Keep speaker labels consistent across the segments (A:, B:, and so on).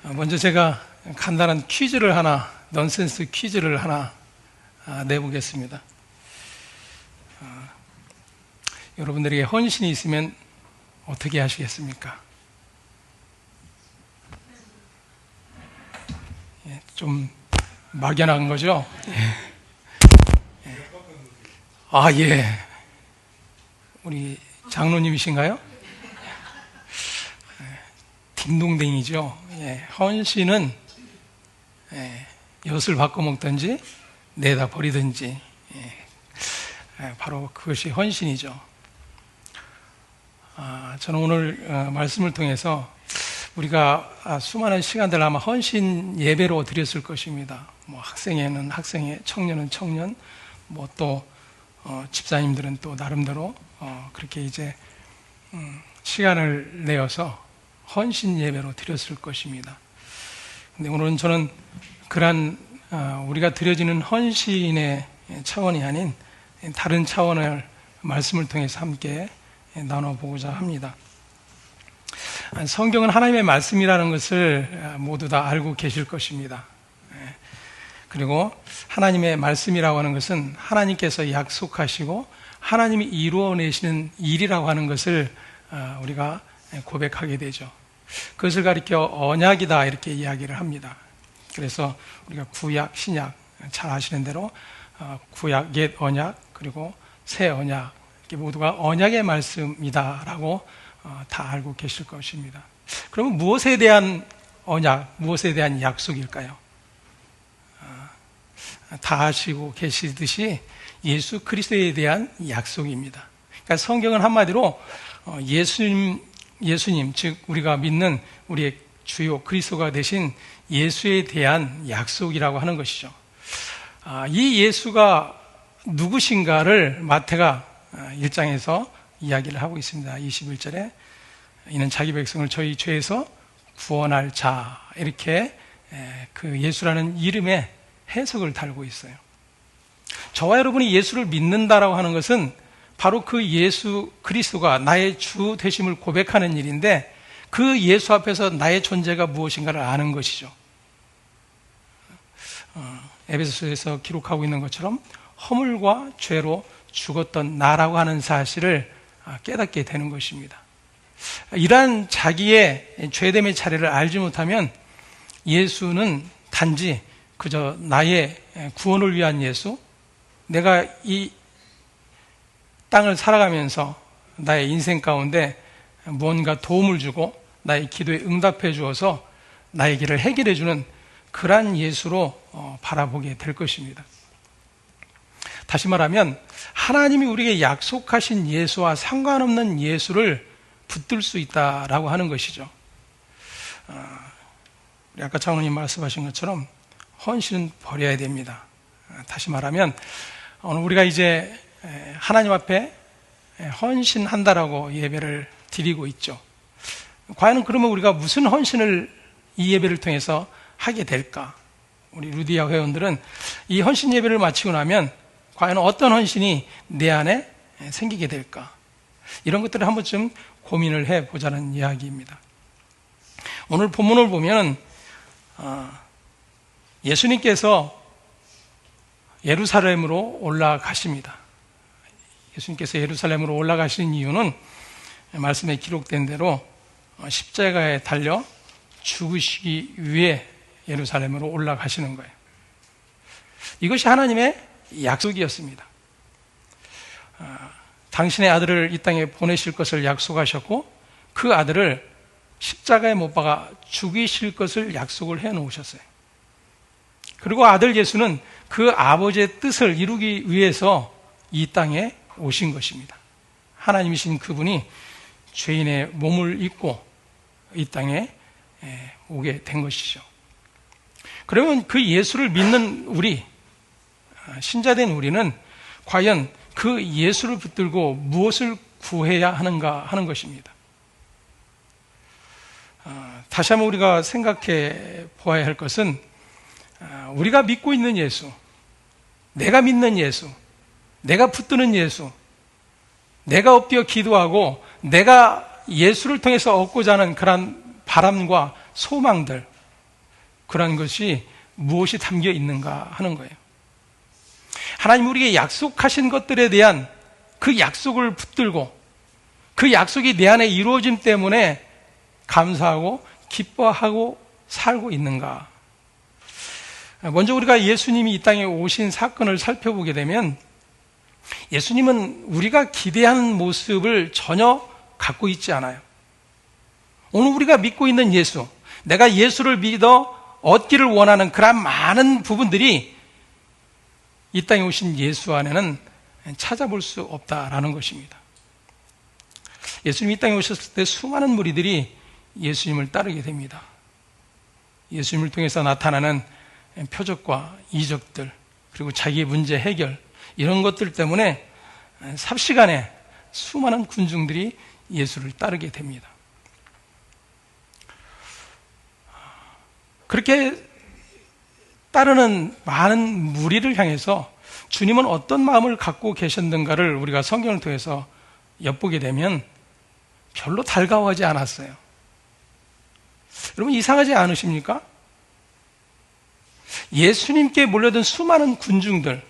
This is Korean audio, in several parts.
A: 먼저 제가 간단한 퀴즈를 하나, 넌센스 퀴즈를 하나 내보겠습니다. 여러분들에게 헌신이 있으면 어떻게 하시겠습니까? 좀 막연한 거죠? 예. 우리 장로님이신가요? 딩동댕이죠. 헌신은 엿을 바꿔 먹든지 내다 버리든지 바로 그것이 헌신이죠. 저는 오늘 말씀을 통해서 우리가 수많은 시간들 아마 헌신 예배로 드렸을 것입니다. 학생회는 학생회, 청년은 청년, 또 집사님들은 또 나름대로 그렇게 이제 시간을 내어서 헌신 예배로 드렸을 것입니다. 근데 오늘은 저는 그러한 우리가 드려지는 헌신의 차원이 아닌 다른 차원을 말씀을 통해서 함께 나눠보고자 합니다. 성경은 하나님의 말씀이라는 것을 모두 다 알고 계실 것입니다. 그리고 하나님의 말씀이라고 하는 것은 하나님께서 약속하시고 하나님이 이루어내시는 일이라고 하는 것을 우리가 고백하게 되죠. 그것을 가리켜 언약이다 이렇게 이야기를 합니다. 그래서 우리가 구약, 신약 잘 아시는 대로 구약, 옛 언약 그리고 새 언약 이게 모두가 언약의 말씀이다라고 다 알고 계실 것입니다. 그러면 무엇에 대한 언약, 무엇에 대한 약속일까요? 다 아시고 계시듯이 예수 그리스도에 대한 약속입니다. 그러니까 성경은 한마디로 예수님, 즉 우리가 믿는 우리의 주요 그리스도가 되신 예수에 대한 약속이라고 하는 것이죠. 이 예수가 누구신가를 마태가 1장에서 이야기를 하고 있습니다. 21절에 이는 자기 백성을 저희 죄에서 구원할 자 이렇게 그 예수라는 이름에 해석을 달고 있어요. 저와 여러분이 예수를 믿는다라고 하는 것은 바로 그 예수 그리스도가 나의 주 되심을 고백하는 일인데 그 예수 앞에서 나의 존재가 무엇인가를 아는 것이죠. 에베소서에서 기록하고 있는 것처럼 허물과 죄로 죽었던 나라고 하는 사실을 깨닫게 되는 것입니다. 이러한 자기의 죄됨의 차례를 알지 못하면 예수는 단지 그저 나의 구원을 위한 예수, 내가 이 땅을 살아가면서 나의 인생 가운데 무언가 도움을 주고 나의 기도에 응답해 주어서 나의 길을 해결해 주는 그러한 예수로 바라보게 될 것입니다. 다시 말하면 하나님이 우리에게 약속하신 예수와 상관없는 예수를 붙들 수 있다라고 하는 것이죠. 우리 아까 장로님 말씀하신 것처럼 헌신은 버려야 됩니다. 다시 말하면 오늘 우리가 이제 하나님 앞에 헌신한다라고 예배를 드리고 있죠. 과연 그러면 우리가 무슨 헌신을 이 예배를 통해서 하게 될까? 우리 루디아 회원들은 이 헌신 예배를 마치고 나면 과연 어떤 헌신이 내 안에 생기게 될까? 이런 것들을 한 번쯤 고민을 해보자는 이야기입니다. 오늘 본문을 보면 예수님께서 예루살렘으로 올라가십니다. 예수님께서 예루살렘으로 올라가신 이유는 말씀에 기록된 대로 십자가에 달려 죽으시기 위해 예루살렘으로 올라가시는 거예요. 이것이 하나님의 약속이었습니다. 당신의 아들을 이 땅에 보내실 것을 약속하셨고 그 아들을 십자가에 못 박아 죽이실 것을 약속을 해놓으셨어요. 그리고 아들 예수는 그 아버지의 뜻을 이루기 위해서 이 땅에 오신 것입니다. 하나님이신 그분이 죄인의 몸을 입고 이 땅에 오게 된 것이죠. 그러면 그 예수를 믿는 우리, 신자된 우리는 과연 그 예수를 붙들고 무엇을 구해야 하는가 하는 것입니다. 다시 한번 우리가 생각해 보아야 할 것은 우리가 믿고 있는 예수, 내가 믿는 예수, 내가 붙드는 예수, 내가 엎드려 기도하고 내가 예수를 통해서 얻고자 하는 그런 바람과 소망들, 그런 것이 무엇이 담겨 있는가 하는 거예요. 하나님 우리에게 약속하신 것들에 대한 그 약속을 붙들고 그 약속이 내 안에 이루어짐 때문에 감사하고 기뻐하고 살고 있는가. 먼저 우리가 예수님이 이 땅에 오신 사건을 살펴보게 되면 예수님은 우리가 기대하는 모습을 전혀 갖고 있지 않아요. 오늘 우리가 믿고 있는 예수, 내가 예수를 믿어 얻기를 원하는 그런 많은 부분들이 이 땅에 오신 예수 안에는 찾아볼 수 없다라는 것입니다. 예수님이 이 땅에 오셨을 때 수많은 무리들이 예수님을 따르게 됩니다. 예수님을 통해서 나타나는 표적과 이적들, 그리고 자기의 문제 해결, 이런 것들 때문에 삽시간에 수많은 군중들이 예수를 따르게 됩니다. 그렇게 따르는 많은 무리를 향해서 주님은 어떤 마음을 갖고 계셨는가를 우리가 성경을 통해서 엿보게 되면 별로 달가워하지 않았어요. 여러분 이상하지 않으십니까? 예수님께 몰려든 수많은 군중들,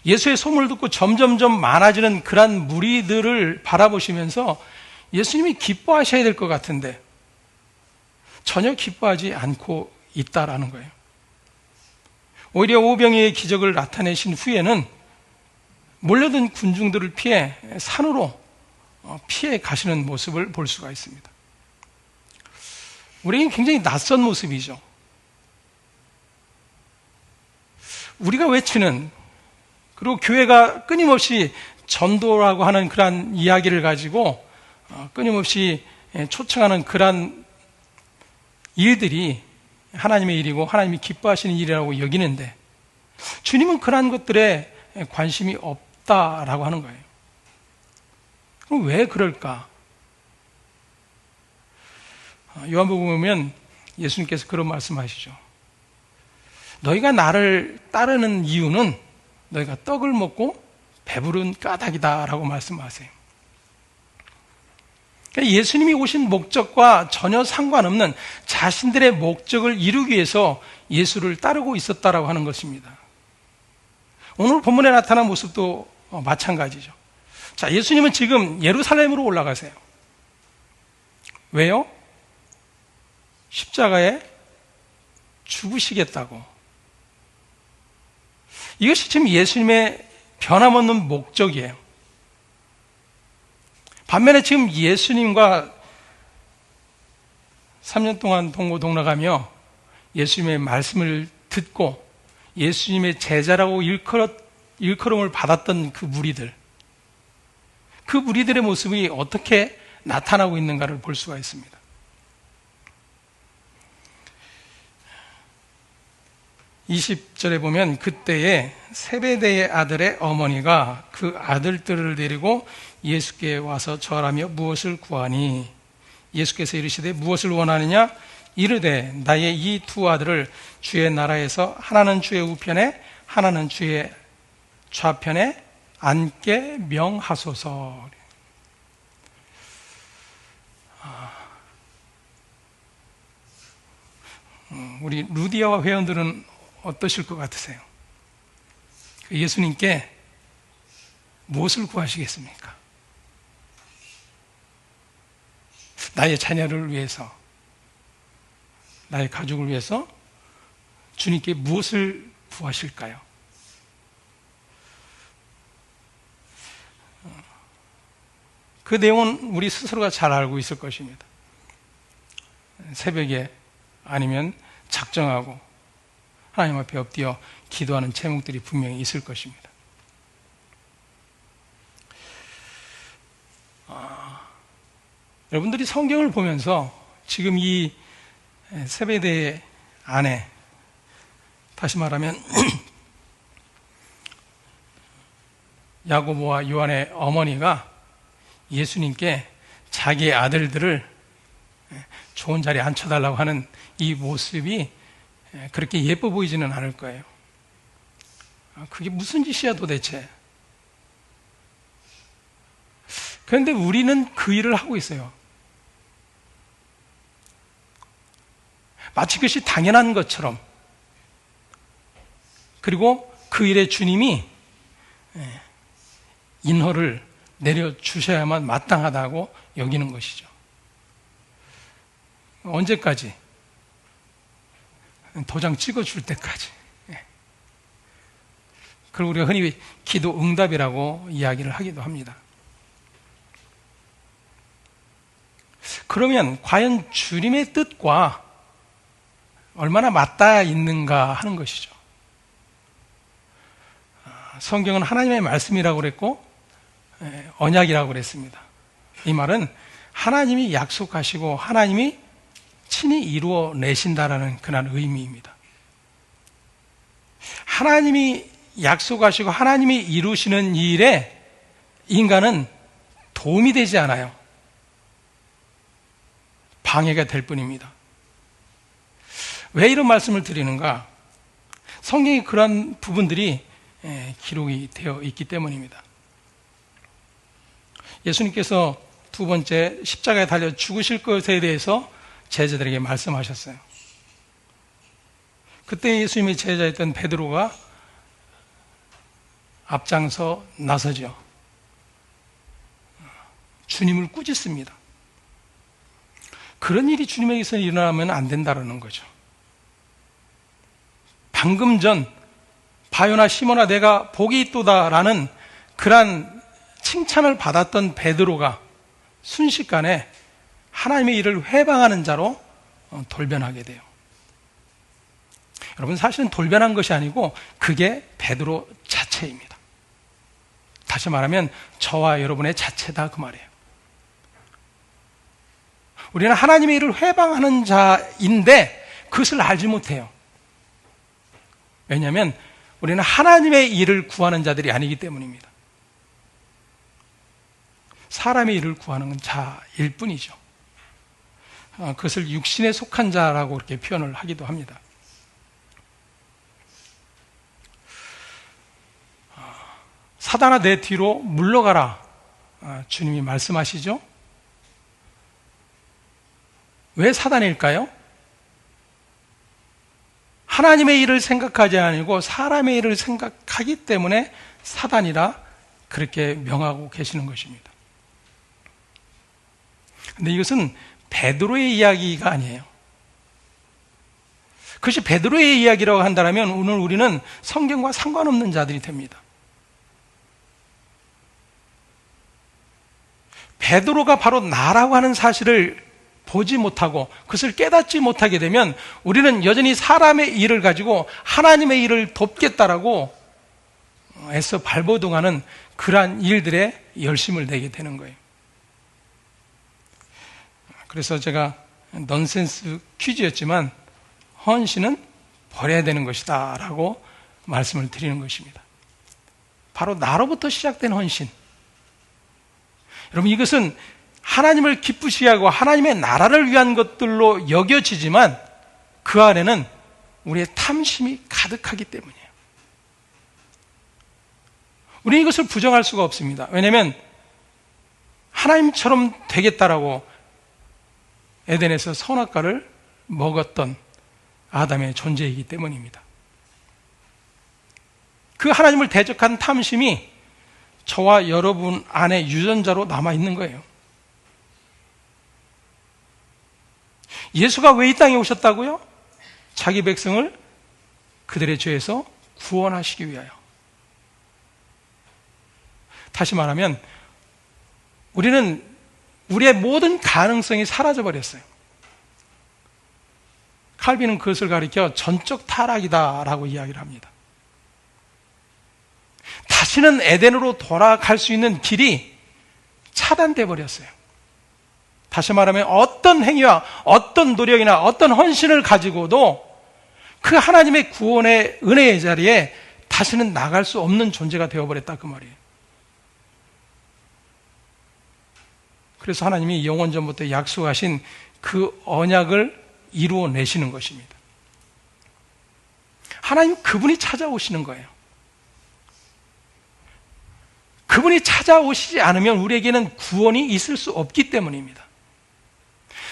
A: 예수의 소문을 듣고 점점점 많아지는 그러한 무리들을 바라보시면서 예수님이 기뻐하셔야 될 것 같은데 전혀 기뻐하지 않고 있다라는 거예요. 오히려 오병이의 기적을 나타내신 후에는 몰려든 군중들을 피해 산으로 피해 가시는 모습을 볼 수가 있습니다. 우리에게 굉장히 낯선 모습이죠. 우리가 외치는, 그리고 교회가 끊임없이 전도라고 하는 그러한 이야기를 가지고 끊임없이 초청하는 그러한 일들이 하나님의 일이고 하나님이 기뻐하시는 일이라고 여기는데 주님은 그러한 것들에 관심이 없다라고 하는 거예요. 그럼 왜 그럴까? 요한복음 보면 예수님께서 그런 말씀하시죠. 너희가 나를 따르는 이유는 너희가 떡을 먹고 배부른 까닭이다라고 말씀하세요. 그러니까 예수님이 오신 목적과 전혀 상관없는 자신들의 목적을 이루기 위해서 예수를 따르고 있었다라고 하는 것입니다. 오늘 본문에 나타난 모습도 마찬가지죠. 자, 예수님은 지금 예루살렘으로 올라가세요. 왜요? 십자가에 죽으시겠다고. 이것이 지금 예수님의 변함없는 목적이에요. 반면에 지금 예수님과 3년 동안 동고동락하며 예수님의 말씀을 듣고 예수님의 제자라고 일컬음을 받았던 그 무리들의 모습이 어떻게 나타나고 있는가를 볼 수가 있습니다. 20절에 보면 그때에 세베대의 아들의 어머니가 그 아들들을 데리고 예수께 와서 절하며 무엇을 구하니? 예수께서 이르시되 무엇을 원하느냐? 이르되 나의 이 두 아들을 주의 나라에서 하나는 주의 우편에 하나는 주의 좌편에 앉게 명하소서. 우리 루디아와 회원들은 어떠실 것 같으세요? 예수님께 무엇을 구하시겠습니까? 나의 자녀를 위해서, 나의 가족을 위해서 주님께 무엇을 구하실까요? 그 내용은 우리 스스로가 잘 알고 있을 것입니다. 새벽에 아니면 작정하고 하나님 앞에 엎드려 기도하는 제목들이 분명히 있을 것입니다. 여러분들이 성경을 보면서 지금 이 세베대 아내, 다시 말하면 야고보와 요한의 어머니가 예수님께 자기의 아들들을 좋은 자리에 앉혀달라고 하는 이 모습이 그렇게 예뻐 보이지는 않을 거예요. 그게 무슨 짓이야 도대체? 그런데 우리는 그 일을 하고 있어요. 마치 그것이 당연한 것처럼, 그리고 그 일에 주님이 인허를 내려주셔야만 마땅하다고 여기는 것이죠. 언제까지? 도장 찍어줄 때까지. 그리고 우리가 흔히 기도 응답이라고 이야기를 하기도 합니다. 그러면 과연 주님의 뜻과 얼마나 맞닿아 있는가 하는 것이죠. 성경은 하나님의 말씀이라고 그랬고 언약이라고 그랬습니다. 이 말은 하나님이 약속하시고 하나님이 친히 이루어 내신다라는 그런 의미입니다. 하나님이 약속하시고 하나님이 이루시는 일에 인간은 도움이 되지 않아요. 방해가 될 뿐입니다. 왜 이런 말씀을 드리는가? 성경에 그런 부분들이 기록이 되어 있기 때문입니다. 예수님께서 두 번째 십자가에 달려 죽으실 것에 대해서 제자들에게 말씀하셨어요. 그때 예수님의 제자였던 베드로가 앞장서 나서죠. 주님을 꾸짖습니다. 그런 일이 주님에게서 일어나면 안 된다는 거죠. 방금 전 바요나 시몬아 내가 복이 있도다라는 그러한 칭찬을 받았던 베드로가 순식간에 하나님의 일을 회방하는 자로 돌변하게 돼요. 여러분, 사실은 돌변한 것이 아니고 그게 베드로 자체입니다. 다시 말하면 저와 여러분의 자체다 그 말이에요. 우리는 하나님의 일을 회방하는 자인데 그것을 알지 못해요. 왜냐하면 우리는 하나님의 일을 구하는 자들이 아니기 때문입니다. 사람의 일을 구하는 자일 뿐이죠. 그것을 육신에 속한 자라고 그렇게 표현을 하기도 합니다. 사단아 내 뒤로 물러가라, 주님이 말씀하시죠. 왜 사단일까요? 하나님의 일을 생각하지 아니고 사람의 일을 생각하기 때문에 사단이라 그렇게 명하고 계시는 것입니다. 근데 이것은 베드로의 이야기가 아니에요. 그것이 베드로의 이야기라고 한다면 오늘 우리는 성경과 상관없는 자들이 됩니다. 베드로가 바로 나라고 하는 사실을 보지 못하고 그것을 깨닫지 못하게 되면 우리는 여전히 사람의 일을 가지고 하나님의 일을 돕겠다라고 애써 발버둥하는 그러한 일들에 열심을 내게 되는 거예요. 그래서 제가 넌센스 퀴즈였지만 헌신은 버려야 되는 것이다 라고 말씀을 드리는 것입니다. 바로 나로부터 시작된 헌신. 여러분, 이것은 하나님을 기쁘시게 하고 하나님의 나라를 위한 것들로 여겨지지만 그 안에는 우리의 탐심이 가득하기 때문이에요. 우리는 이것을 부정할 수가 없습니다. 왜냐하면 하나님처럼 되겠다라고 에덴에서 선악과를 먹었던 아담의 존재이기 때문입니다. 그 하나님을 대적한 탐심이 저와 여러분 안에 유전자로 남아있는 거예요. 예수가 왜 이 땅에 오셨다고요? 자기 백성을 그들의 죄에서 구원하시기 위하여. 다시 말하면 우리는 우리의 모든 가능성이 사라져버렸어요. 칼빈은 그것을 가리켜 전적 타락이다라고 이야기를 합니다. 다시는 에덴으로 돌아갈 수 있는 길이 차단돼 버렸어요. 다시 말하면 어떤 행위와 어떤 노력이나 어떤 헌신을 가지고도 그 하나님의 구원의 은혜의 자리에 다시는 나갈 수 없는 존재가 되어버렸다 그 말이에요. 그래서 하나님이 영원전부터 약속하신 그 언약을 이루어내시는 것입니다. 하나님 그분이 찾아오시는 거예요. 그분이 찾아오시지 않으면 우리에게는 구원이 있을 수 없기 때문입니다.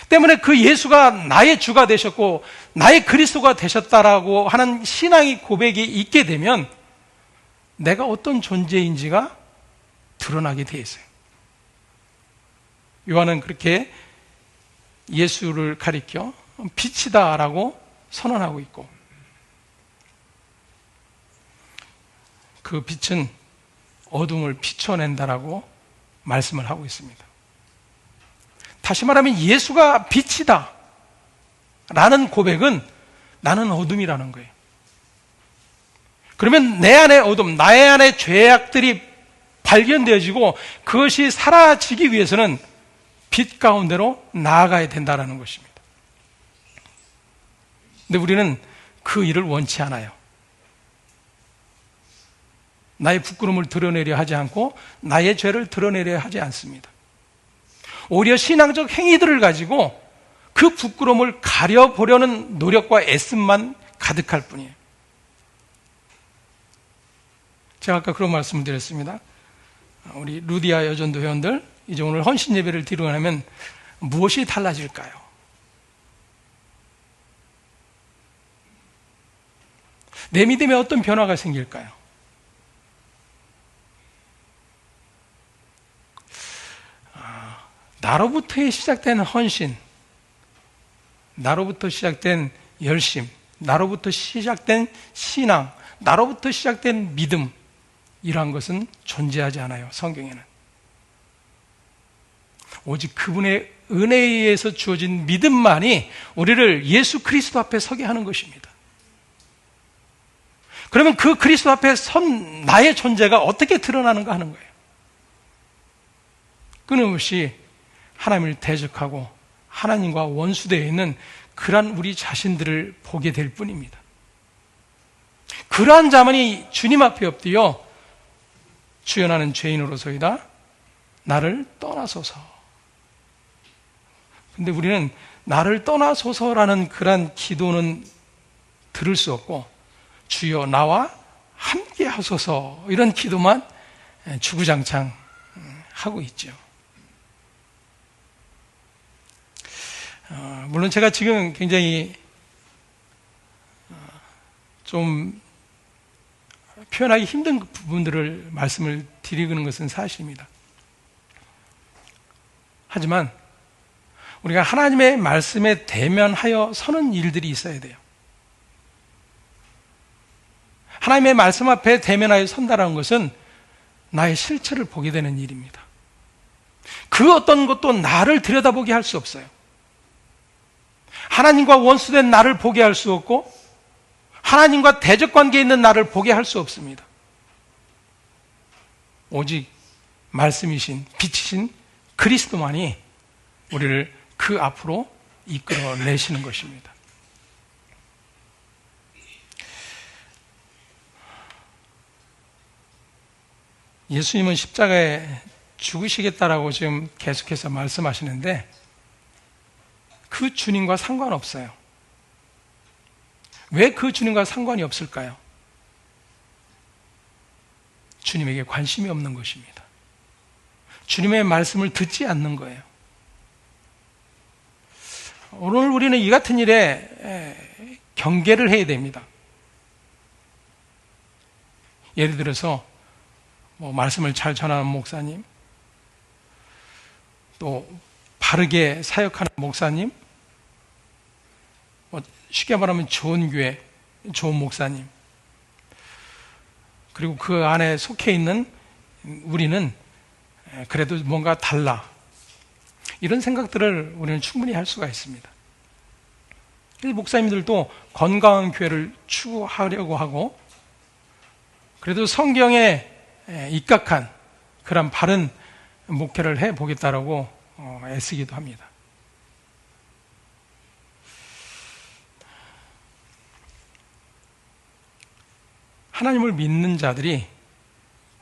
A: 때문에 그 예수가 나의 주가 되셨고 나의 그리스도가 되셨다라고 하는 신앙의 고백이 있게 되면 내가 어떤 존재인지가 드러나게 돼 있어요. 요한은 그렇게 예수를 가리켜 빛이다라고 선언하고 있고, 그 빛은 어둠을 비춰낸다라고 말씀을 하고 있습니다. 다시 말하면 예수가 빛이다 라는 고백은 나는 어둠이라는 거예요. 그러면 내 안의 어둠, 나의 안의 죄악들이 발견되어지고 그것이 사라지기 위해서는 빛 가운데로 나아가야 된다는 것입니다. 근데 우리는 그 일을 원치 않아요. 나의 부끄러움을 드러내려 하지 않고 나의 죄를 드러내려 하지 않습니다. 오히려 신앙적 행위들을 가지고 그 부끄러움을 가려보려는 노력과 애씀만 가득할 뿐이에요. 제가 아까 그런 말씀을 드렸습니다. 우리 루디아 여전도 회원들, 이제 오늘 헌신 예배를 드리고 나면 무엇이 달라질까요? 내 믿음에 어떤 변화가 생길까요? 나로부터의 시작된 헌신, 나로부터 시작된 열심, 나로부터 시작된 신앙, 나로부터 시작된 믿음, 이러한 것은 존재하지 않아요, 성경에는. 오직 그분의 은혜에 의해서 주어진 믿음만이 우리를 예수 그리스도 앞에 서게 하는 것입니다. 그러면 그 그리스도 앞에 선 나의 존재가 어떻게 드러나는가 하는 거예요. 끊임없이 하나님을 대적하고 하나님과 원수되어 있는 그러한 우리 자신들을 보게 될 뿐입니다. 그러한 자만이 주님 앞에 엎드려 주여 나는 죄인으로서이다, 나를 떠나소서. 근데 우리는 나를 떠나소서라는 그러한 기도는 들을 수 없고 주여 나와 함께 하소서, 이런 기도만 주구장창 하고 있죠. 물론 제가 지금 굉장히 좀 표현하기 힘든 부분들을 말씀을 드리는 것은 사실입니다. 하지만 우리가 하나님의 말씀에 대면하여 서는 일들이 있어야 돼요. 하나님의 말씀 앞에 대면하여 선다라는 것은 나의 실체를 보게 되는 일입니다. 그 어떤 것도 나를 들여다보게 할 수 없어요. 하나님과 원수된 나를 보게 할 수 없고 하나님과 대적관계에 있는 나를 보게 할 수 없습니다. 오직 말씀이신 빛이신 그리스도만이 우리를 그 앞으로 이끌어내시는 것입니다. 예수님은 십자가에 죽으시겠다라고 지금 계속해서 말씀하시는데 그 주님과 상관없어요. 왜 그 주님과 상관이 없을까요? 주님에게 관심이 없는 것입니다. 주님의 말씀을 듣지 않는 거예요. 오늘 우리는 이 같은 일에 경계를 해야 됩니다. 예를 들어서 말씀을 잘 전하는 목사님, 또 바르게 사역하는 목사님, 쉽게 말하면 좋은 교회, 좋은 목사님, 그리고 그 안에 속해 있는 우리는 그래도 뭔가 달라, 이런 생각들을 우리는 충분히 할 수가 있습니다. 목사님들도 건강한 교회를 추구하려고 하고 그래도 성경에 입각한 그런 바른 목회를 해보겠다라고 애쓰기도 합니다. 하나님을 믿는 자들이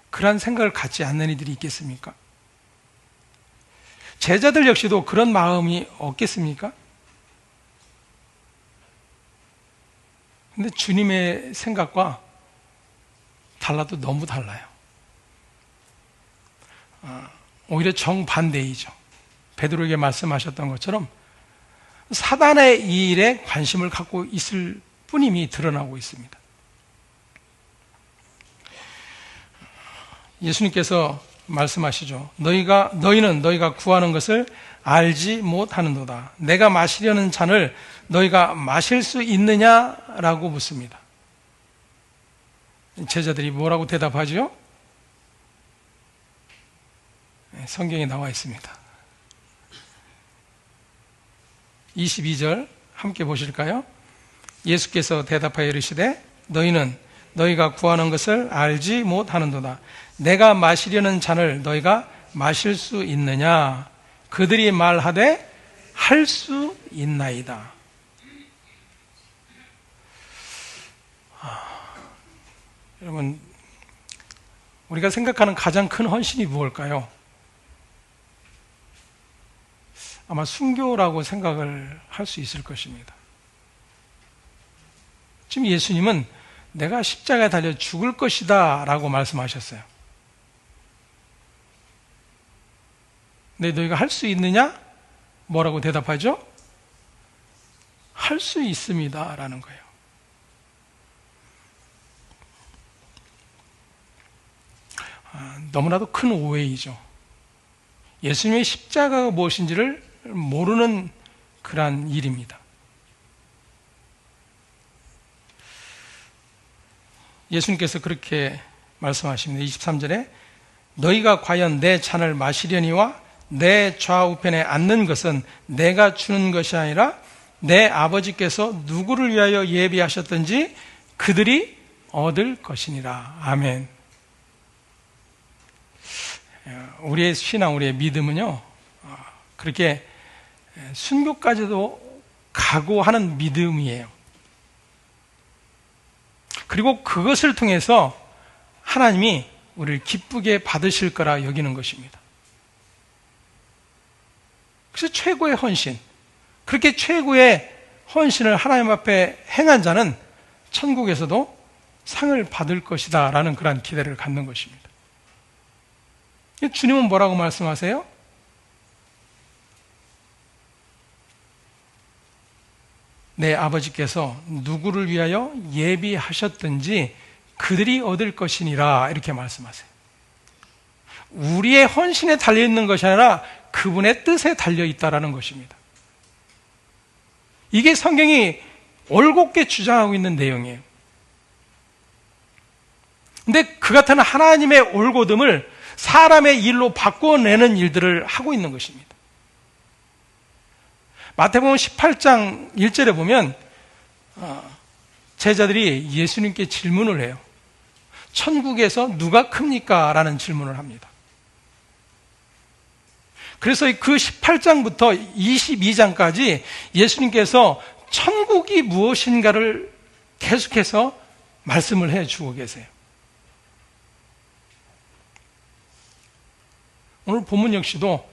A: 그런 생각을 갖지 않는 이들이 있겠습니까? 제자들 역시도 그런 마음이 없겠습니까? 근데 주님의 생각과 달라도 너무 달라요. 오히려 정반대이죠. 베드로에게 말씀하셨던 것처럼 사단의 이 일에 관심을 갖고 있을 뿐임이 드러나고 있습니다. 예수님께서 말씀하시죠. 너희는 너희가 구하는 것을 알지 못하는도다. 내가 마시려는 잔을 너희가 마실 수 있느냐라고 묻습니다. 제자들이 뭐라고 대답하죠? 성경에 나와 있습니다. 22절 함께 보실까요? 예수께서 대답하여 이르시되 너희는 너희가 구하는 것을 알지 못하는도다. 내가 마시려는 잔을 너희가 마실 수 있느냐? 그들이 말하되 할 수 있나이다. 여러분, 우리가 생각하는 가장 큰 헌신이 무엇일까요? 아마 순교라고 생각을 할 수 있을 것입니다. 지금 예수님은 내가 십자가에 달려 죽을 것이다 라고 말씀하셨어요. 근데 너희가 할 수 있느냐? 뭐라고 대답하죠? 할 수 있습니다 라는 거예요. 너무나도 큰 오해이죠. 예수님의 십자가가 무엇인지를 모르는 그러한 일입니다. 예수님께서 그렇게 말씀하십니다. 23절에 너희가 과연 내 잔을 마시려니와 내 좌우편에 앉는 것은 내가 주는 것이 아니라 내 아버지께서 누구를 위하여 예비하셨든지 그들이 얻을 것이니라. 아멘. 우리의 신앙, 우리의 믿음은요, 그렇게 순교까지도 각오하는 믿음이에요. 그리고 그것을 통해서 하나님이 우리를 기쁘게 받으실 거라 여기는 것입니다. 그래서 최고의 헌신, 그렇게 최고의 헌신을 하나님 앞에 행한 자는 천국에서도 상을 받을 것이다 라는 그런 기대를 갖는 것입니다. 주님은 뭐라고 말씀하세요? 내 아버지께서 누구를 위하여 예비하셨든지 그들이 얻을 것이니라 이렇게 말씀하세요. 우리의 헌신에 달려있는 것이 아니라 그분의 뜻에 달려있다라는 것입니다. 이게 성경이 올곧게 주장하고 있는 내용이에요. 근데 그 같은 하나님의 올곧음을 사람의 일로 바꿔내는 일들을 하고 있는 것입니다. 마태복음 18장 1절에 보면 제자들이 예수님께 질문을 해요. 천국에서 누가 큽니까? 라는 질문을 합니다. 그래서 그 18장부터 22장까지 예수님께서 천국이 무엇인가를 계속해서 말씀을 해주고 계세요. 오늘 본문 역시도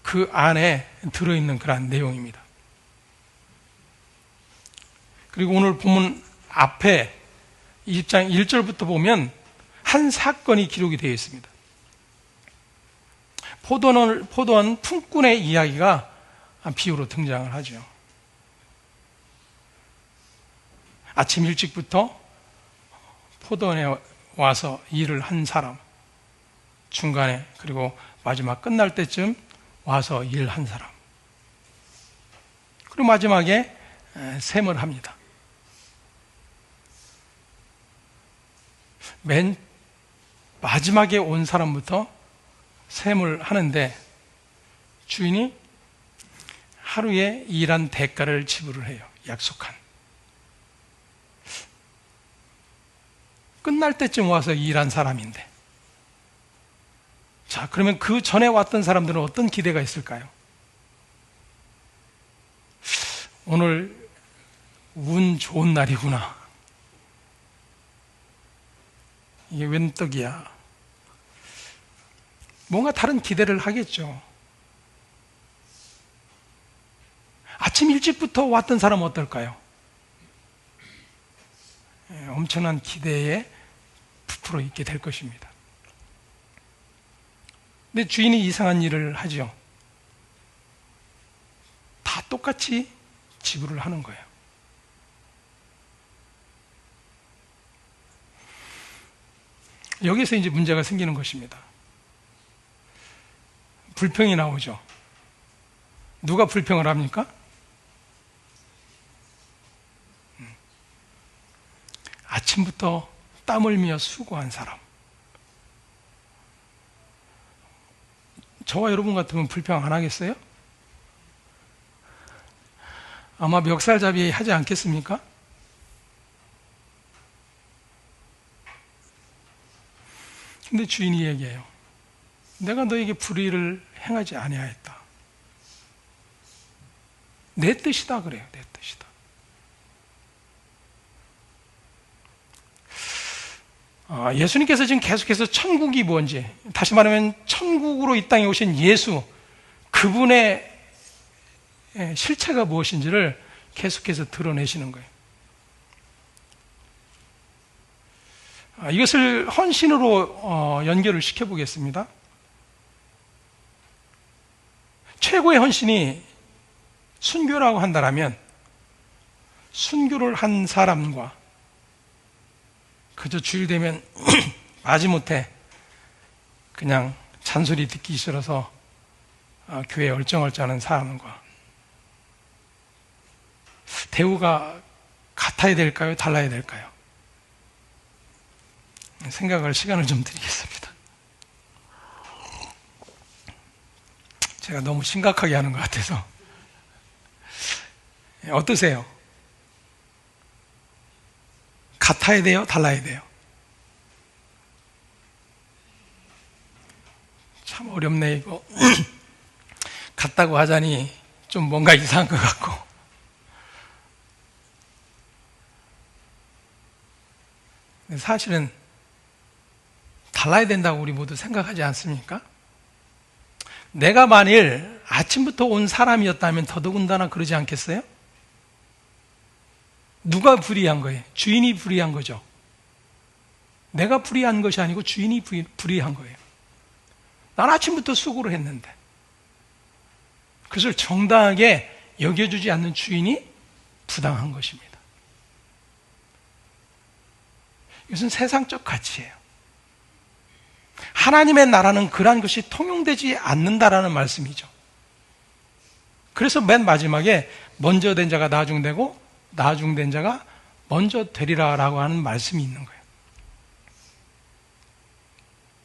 A: 그 안에 들어있는 그런 내용입니다. 그리고 오늘 본문 앞에 20장 1절부터 보면 한 사건이 기록이 되어 있습니다. 포도원 품꾼의 이야기가 비유로 등장을 하죠. 아침 일찍부터 포도원에 와서 일을 한 사람, 중간에 그리고 마지막 끝날 때쯤 와서 일한 사람, 그리고 마지막에 셈을 합니다. 맨 마지막에 온 사람부터 셈을 하는데 주인이 하루에 일한 대가를 지불을 해요. 약속한. 끝날 때쯤 와서 일한 사람인데, 자, 그러면 그 전에 왔던 사람들은 어떤 기대가 있을까요? 오늘 운 좋은 날이구나. 이게 웬 떡이야. 뭔가 다른 기대를 하겠죠. 아침 일찍부터 왔던 사람은 어떨까요? 엄청난 기대에 부풀어 있게 될 것입니다. 근데 주인이 이상한 일을 하죠. 다 똑같이 지불을 하는 거예요. 여기서 이제 문제가 생기는 것입니다. 불평이 나오죠. 누가 불평을 합니까? 아침부터 땀 흘리며 수고한 사람. 저와 여러분 같으면 불평 안 하겠어요? 아마 멱살잡이 하지 않겠습니까? 근데 주인이 얘기해요. 내가 너에게 불의를 행하지 아니하였다. 내 뜻이다 그래요. 내 뜻이다. 예수님께서 지금 계속해서 천국이 뭔지, 다시 말하면 천국으로 이 땅에 오신 예수, 그분의 실체가 무엇인지를 계속해서 드러내시는 거예요. 이것을 헌신으로 연결을 시켜보겠습니다. 최고의 헌신이 순교라고 한다면 순교를 한 사람과 그저 주일 되면 마지못해 그냥 잔소리 듣기 싫어서 교회에 얼쩡얼쩡하는 사람과 대우가 같아야 될까요? 달라야 될까요? 생각할 시간을 좀 드리겠습니다. 제가 너무 심각하게 하는 것 같아서. 어떠세요? 같아야 돼요? 달라야 돼요? 참 어렵네 이거. 같다고 하자니 좀 뭔가 이상한 것 같고. 사실은 달라야 된다고 우리 모두 생각하지 않습니까? 내가 만일 아침부터 온 사람이었다면 더더군다나 그러지 않겠어요? 누가 불의한 거예요? 주인이 불의한 거죠. 내가 불의한 것이 아니고 주인이 불의한 거예요. 난 아침부터 수고를 했는데 그것을 정당하게 여겨주지 않는 주인이 부당한 것입니다. 이것은 세상적 가치예요. 하나님의 나라는 그러한 것이 통용되지 않는다라는 말씀이죠. 그래서 맨 마지막에 먼저 된 자가 나중되고 나중된 자가 먼저 되리라라고 하는 말씀이 있는 거예요.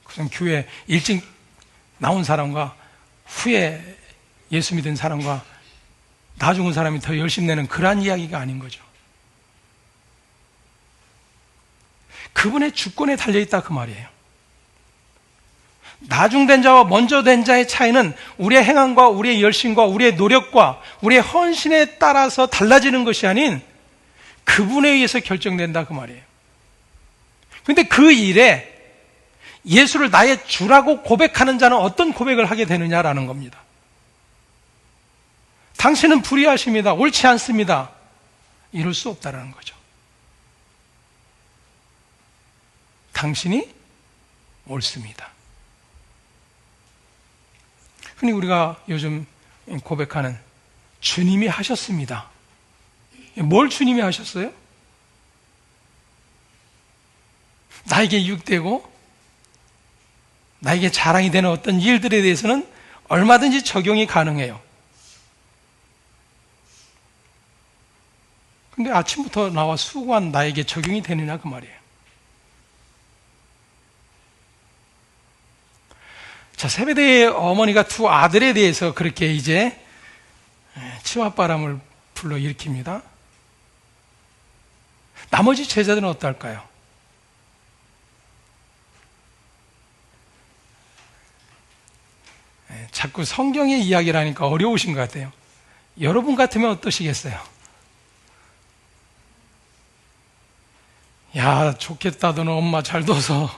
A: 그래서 교회 일찍 나온 사람과 후에 예수 믿은 사람과 나중은 사람이 더 열심히 내는 그러한 이야기가 아닌 거죠. 그분의 주권에 달려있다 그 말이에요. 나중된 자와 먼저 된 자의 차이는 우리의 행함과 우리의 열심과 우리의 노력과 우리의 헌신에 따라서 달라지는 것이 아닌 그분에 의해서 결정된다 그 말이에요. 그런데 그 일에 예수를 나의 주라고 고백하는 자는 어떤 고백을 하게 되느냐라는 겁니다. 당신은 불의하십니다. 옳지 않습니다. 이럴 수 없다라는 거죠. 당신이 옳습니다. 흔히 우리가 요즘 고백하는 주님이 하셨습니다. 뭘 주님이 하셨어요? 나에게 유익되고 나에게 자랑이 되는 어떤 일들에 대해서는 얼마든지 적용이 가능해요. 근데 아침부터 나와 수고한 나에게 적용이 되느냐 그 말이에요. 자, 세베대의 어머니가 두 아들에 대해서 그렇게 이제 치맛바람을 불러일으킵니다. 나머지 제자들은 어떨까요? 자꾸 성경의 이야기를 하니까 어려우신 것 같아요. 여러분 같으면 어떠시겠어요? 야, 좋겠다. 너는 엄마 잘 둬서.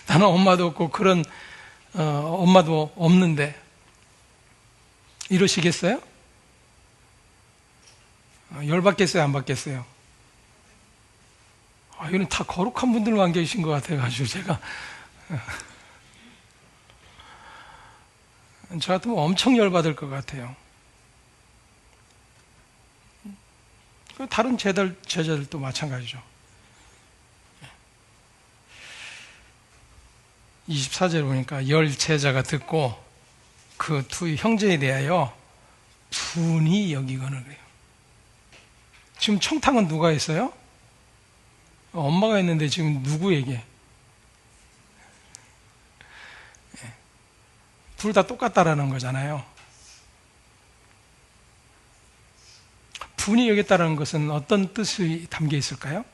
A: 나는 엄마도 없고 그런 엄마도 없는데 이러시겠어요? 열받겠어요? 안 받겠어요? 이건 다 거룩한 분들만 계신 것 같아가지고 제가 저 같으면 엄청 열받을 것 같아요. 다른 제자들도 마찬가지죠. 24절에 보니까 10제자가 듣고 그 두 형제에 대하여 분이 여기거늘 그래요. 지금 청탁은 누가 했어요? 엄마가 했는데 지금 누구에게? 둘 다 똑같다라는 거잖아요. 분이 여겼다는 것은 어떤 뜻이 담겨 있을까요?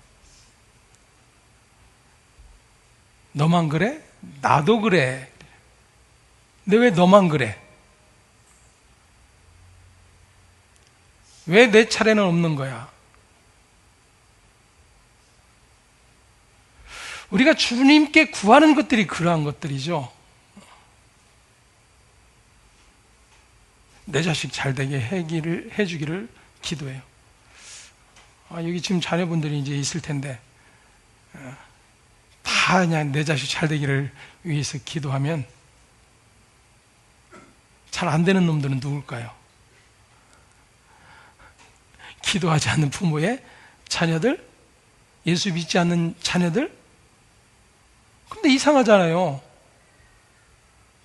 A: 너만 그래? 나도 그래. 근데 왜 너만 그래? 왜 내 차례는 없는 거야? 우리가 주님께 구하는 것들이 그러한 것들이죠. 내 자식 잘 되게 해주기를 기도해요. 여기 지금 자녀분들이 이제 있을 텐데, 다 그냥 내 자식 잘 되기를 위해서 기도하면 잘 안 되는 놈들은 누굴까요? 기도하지 않는 부모의 자녀들? 예수 믿지 않는 자녀들? 근데 이상하잖아요.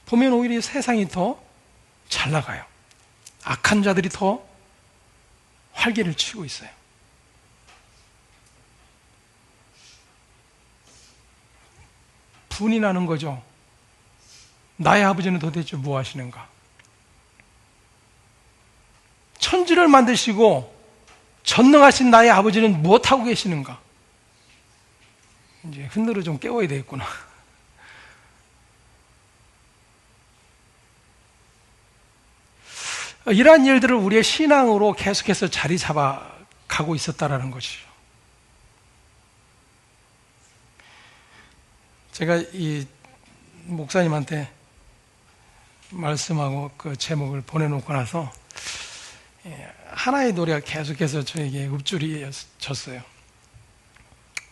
A: 보면 오히려 세상이 더 잘 나가요. 악한 자들이 더 활개를 치고 있어요. 분이 나는 거죠. 나의 아버지는 도대체 뭐 하시는가? 천지를 만드시고 전능하신 나의 아버지는 무엇하고 계시는가? 이제 흔들어 좀 깨워야 되겠구나. 이러한 일들을 우리의 신앙으로 계속해서 자리 잡아가고 있었다라는 것이죠. 제가 이 목사님한테 말씀하고 그 제목을 보내놓고 나서 하나의 노래가 계속해서 저에게 읊조리졌어요.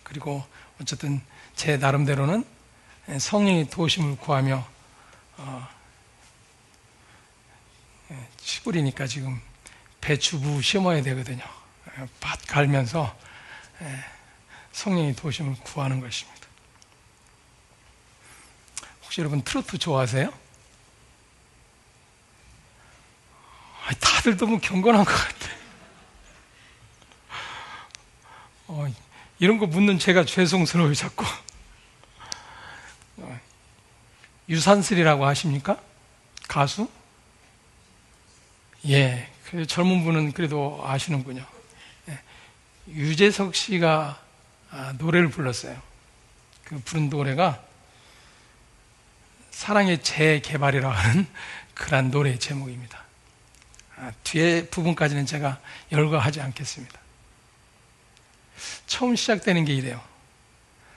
A: 그리고 어쨌든 제 나름대로는 성령의 도우심을 구하며 시골이니까 지금 배추부 심어야 되거든요. 밭 갈면서 성령의 도우심을 구하는 것입니다. 혹시 여러분 트로트 좋아하세요? 다들 너무 경건한 것 같아요. 이런 거 묻는 제가 죄송스러워요, 자꾸. 유산슬이라고 아십니까? 가수? 예, 그 젊은 분은 그래도 아시는군요. 유재석 씨가 노래를 불렀어요. 그 부른 노래가 사랑의 재개발이라고 하는 그런 노래의 제목입니다. 뒤에 부분까지는 제가 열거하지 않겠습니다. 처음 시작되는 게 이래요.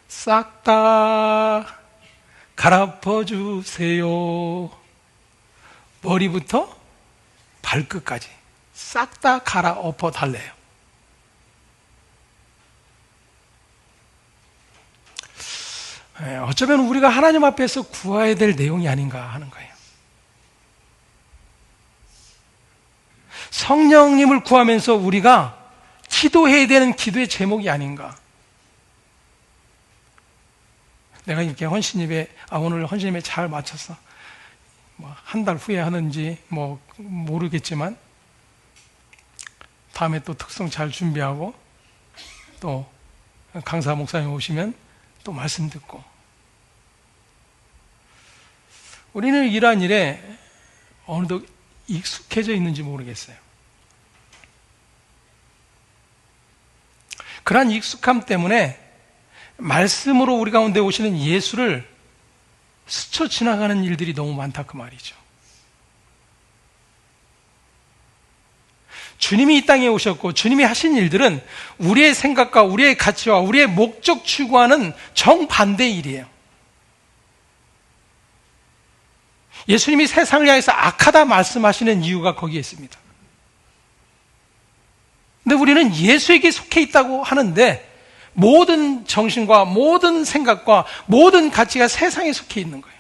A: 싹 다 갈아엎어주세요. 머리부터 발끝까지 싹 다 갈아엎어 달래요. 어쩌면 우리가 하나님 앞에서 구해야 될 내용이 아닌가 하는 거예요. 성령님을 구하면서 우리가 기도해야 되는 기도의 제목이 아닌가. 내가 이렇게 오늘 헌신예배 잘 마쳤어. 한 달 후에 하는지 모르겠지만 다음에 또 특송 잘 준비하고 또 강사 목사님 오시면 또 말씀 듣고. 우리는 이러한 일에 어느덧 익숙해져 있는지 모르겠어요. 그러한 익숙함 때문에 말씀으로 우리 가운데 오시는 예수를 스쳐 지나가는 일들이 너무 많다 그 말이죠. 주님이 이 땅에 오셨고 주님이 하신 일들은 우리의 생각과 우리의 가치와 우리의 목적 추구하는 정반대의 일이에요. 예수님이 세상을 향해서 악하다 말씀하시는 이유가 거기에 있습니다. 근데 우리는 예수에게 속해 있다고 하는데 모든 정신과 모든 생각과 모든 가치가 세상에 속해 있는 거예요.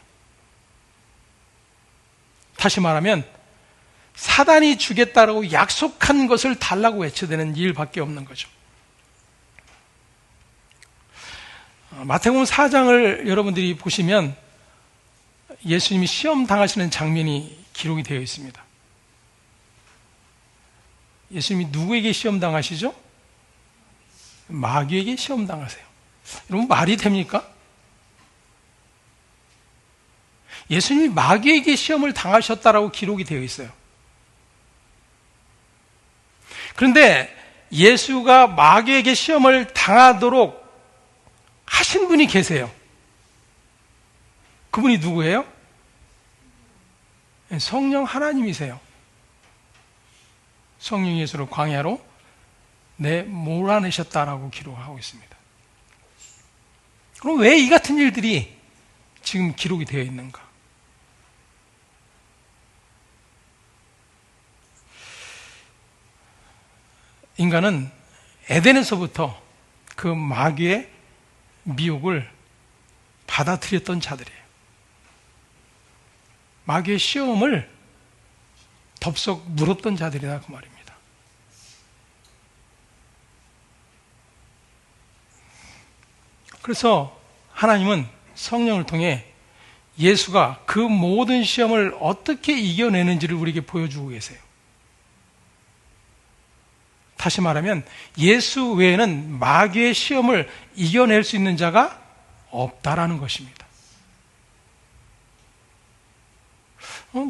A: 다시 말하면 사단이 주겠다라고 약속한 것을 달라고 외쳐대는 일밖에 없는 거죠. 마태복음 4장을 여러분들이 보시면 예수님이 시험 당하시는 장면이 기록이 되어 있습니다. 예수님이 누구에게 시험 당하시죠? 마귀에게 시험 당하세요. 여러분, 말이 됩니까? 예수님이 마귀에게 시험을 당하셨다라고 기록이 되어 있어요. 그런데 예수가 마귀에게 시험을 당하도록 하신 분이 계세요. 그분이 누구예요? 성령 하나님이세요. 성령 예수를 광야로 몰아내셨다라고 기록하고 있습니다. 그럼 왜 이 같은 일들이 지금 기록이 되어 있는가? 인간은 에덴에서부터 그 마귀의 미혹을 받아들였던 자들이에요. 마귀의 시험을 덥석 물었던 자들이다, 그 말입니다. 그래서 하나님은 성령을 통해 예수가 그 모든 시험을 어떻게 이겨내는지를 우리에게 보여주고 계세요. 다시 말하면 예수 외에는 마귀의 시험을 이겨낼 수 있는 자가 없다라는 것입니다.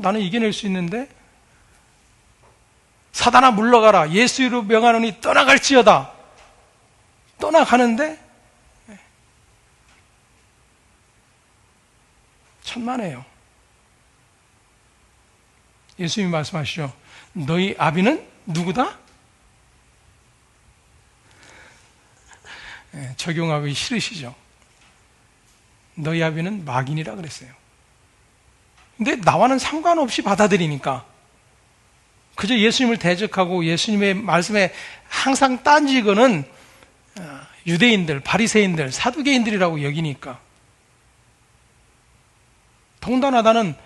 A: 나는 이겨낼 수 있는데? 사단아 물러가라, 예수 이름으로 명하노니 떠나갈지어다. 떠나가는데 천만에요. 예수님이 말씀하시죠. 너희 아비는 누구다? 적용하기 싫으시죠. 너희 아비는 마귀니라 그랬어요. 근데 나와는 상관없이 받아들이니까 그저 예수님을 대적하고 예수님의 말씀에 항상 딴지거는 유대인들, 바리새인들, 사두개인들이라고 여기니까, 더군다나 나는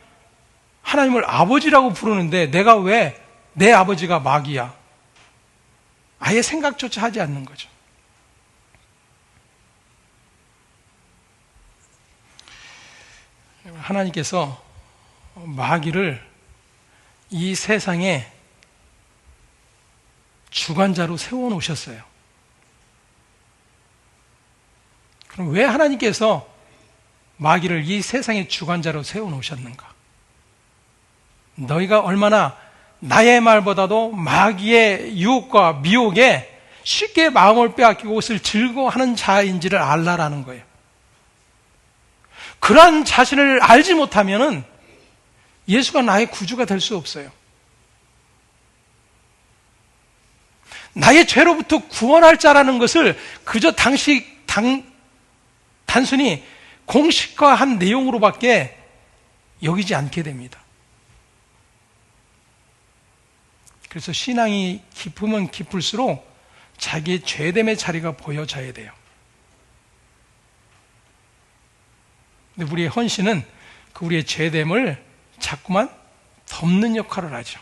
A: 하나님을 아버지라고 부르는데 내가 왜 내 아버지가 마귀야? 아예 생각조차 하지 않는 거죠. 하나님께서 마귀를 이 세상에 주관자로 세워놓으셨어요. 그럼 왜 하나님께서 마귀를 이 세상의 주관자로 세워놓으셨는가? 너희가 얼마나 나의 말보다도 마귀의 유혹과 미혹에 쉽게 마음을 빼앗기고 옷을 즐거워하는 자인지를 알라라는 거예요. 그러한 자신을 알지 못하면은 예수가 나의 구주가 될 수 없어요. 나의 죄로부터 구원할 자라는 것을 그저 단순히 공식화한 내용으로밖에 여기지 않게 됩니다. 그래서 신앙이 깊으면 깊을수록 자기의 죄됨의 자리가 보여져야 돼요. 근데 우리의 헌신은 그 우리의 죄됨을 자꾸만 덮는 역할을 하죠.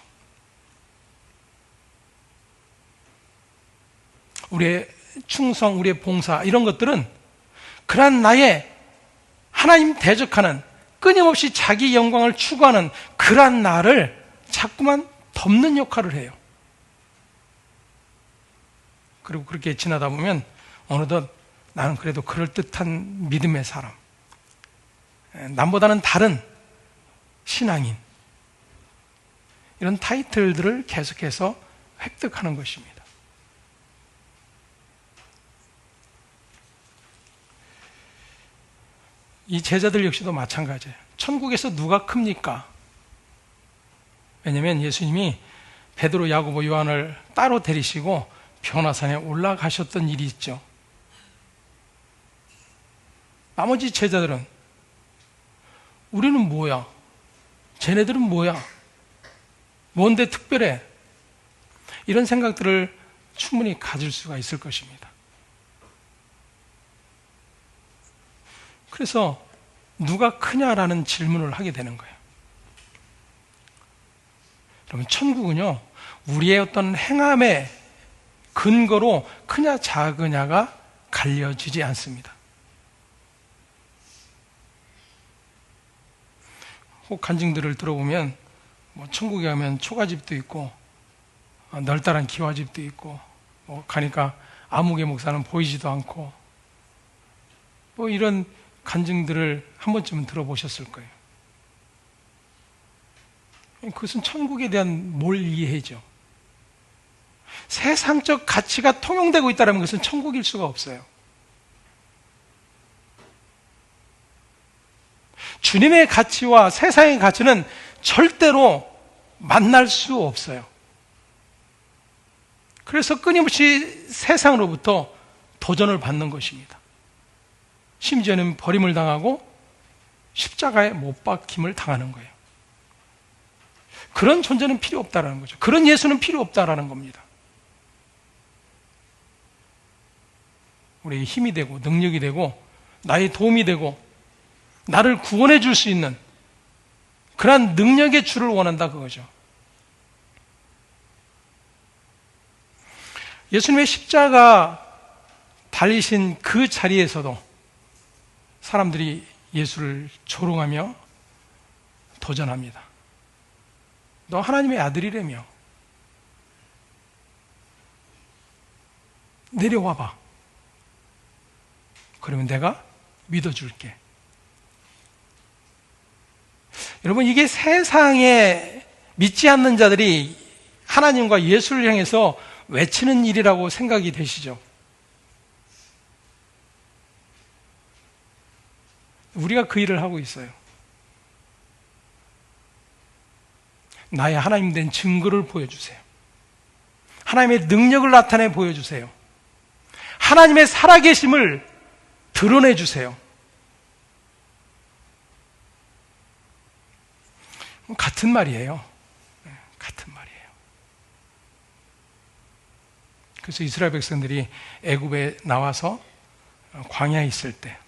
A: 우리의 충성, 우리의 봉사, 이런 것들은 그러한 나의 하나님 대적하는, 끊임없이 자기 영광을 추구하는 그러한 나를 자꾸만 덮는 역할을 해요. 그리고 그렇게 지나다 보면 어느덧 나는 그래도 그럴듯한 믿음의 사람, 남보다는 다른 신앙인, 이런 타이틀들을 계속해서 획득하는 것입니다. 이 제자들 역시도 마찬가지예요. 천국에서 누가 큽니까? 왜냐하면 예수님이 베드로, 야고보, 요한을 따로 데리시고 변화산에 올라가셨던 일이 있죠. 나머지 제자들은 우리는 뭐야? 쟤네들은 뭐야? 뭔데 특별해? 이런 생각들을 충분히 가질 수가 있을 것입니다. 그래서 누가 크냐라는 질문을 하게 되는 거예요. 그러면 천국은요, 우리의 어떤 행함의 근거로 크냐 작으냐가 갈려지지 않습니다. 혹 간증들을 들어보면 천국에 가면 초가집도 있고 널따란 기와집도 있고 가니까 아무개 목사는 보이지도 않고 이런 간증들을 한 번쯤은 들어보셨을 거예요. 그것은 천국에 대한 몰이해죠. 세상적 가치가 통용되고 있다는 것은 천국일 수가 없어요. 주님의 가치와 세상의 가치는 절대로 만날 수 없어요. 그래서 끊임없이 세상으로부터 도전을 받는 것입니다. 심지어는 버림을 당하고 십자가에 못 박힘을 당하는 거예요. 그런 존재는 필요 없다라는 거죠. 그런 예수는 필요 없다라는 겁니다. 우리에게 힘이 되고 능력이 되고 나의 도움이 되고 나를 구원해 줄 수 있는 그러한 능력의 주를 원한다 그거죠. 예수님의 십자가 달리신 그 자리에서도 사람들이 예수를 조롱하며 도전합니다. 너 하나님의 아들이라며 내려와봐. 그러면 내가 믿어줄게. 여러분, 이게 세상에 믿지 않는 자들이 하나님과 예수를 향해서 외치는 일이라고 생각이 되시죠? 우리가 그 일을 하고 있어요. 나의 하나님 된 증거를 보여주세요. 하나님의 능력을 나타내 보여주세요. 하나님의 살아계심을 드러내주세요. 같은 말이에요. 같은 말이에요. 그래서 이스라엘 백성들이 애굽에 나와서 광야에 있을 때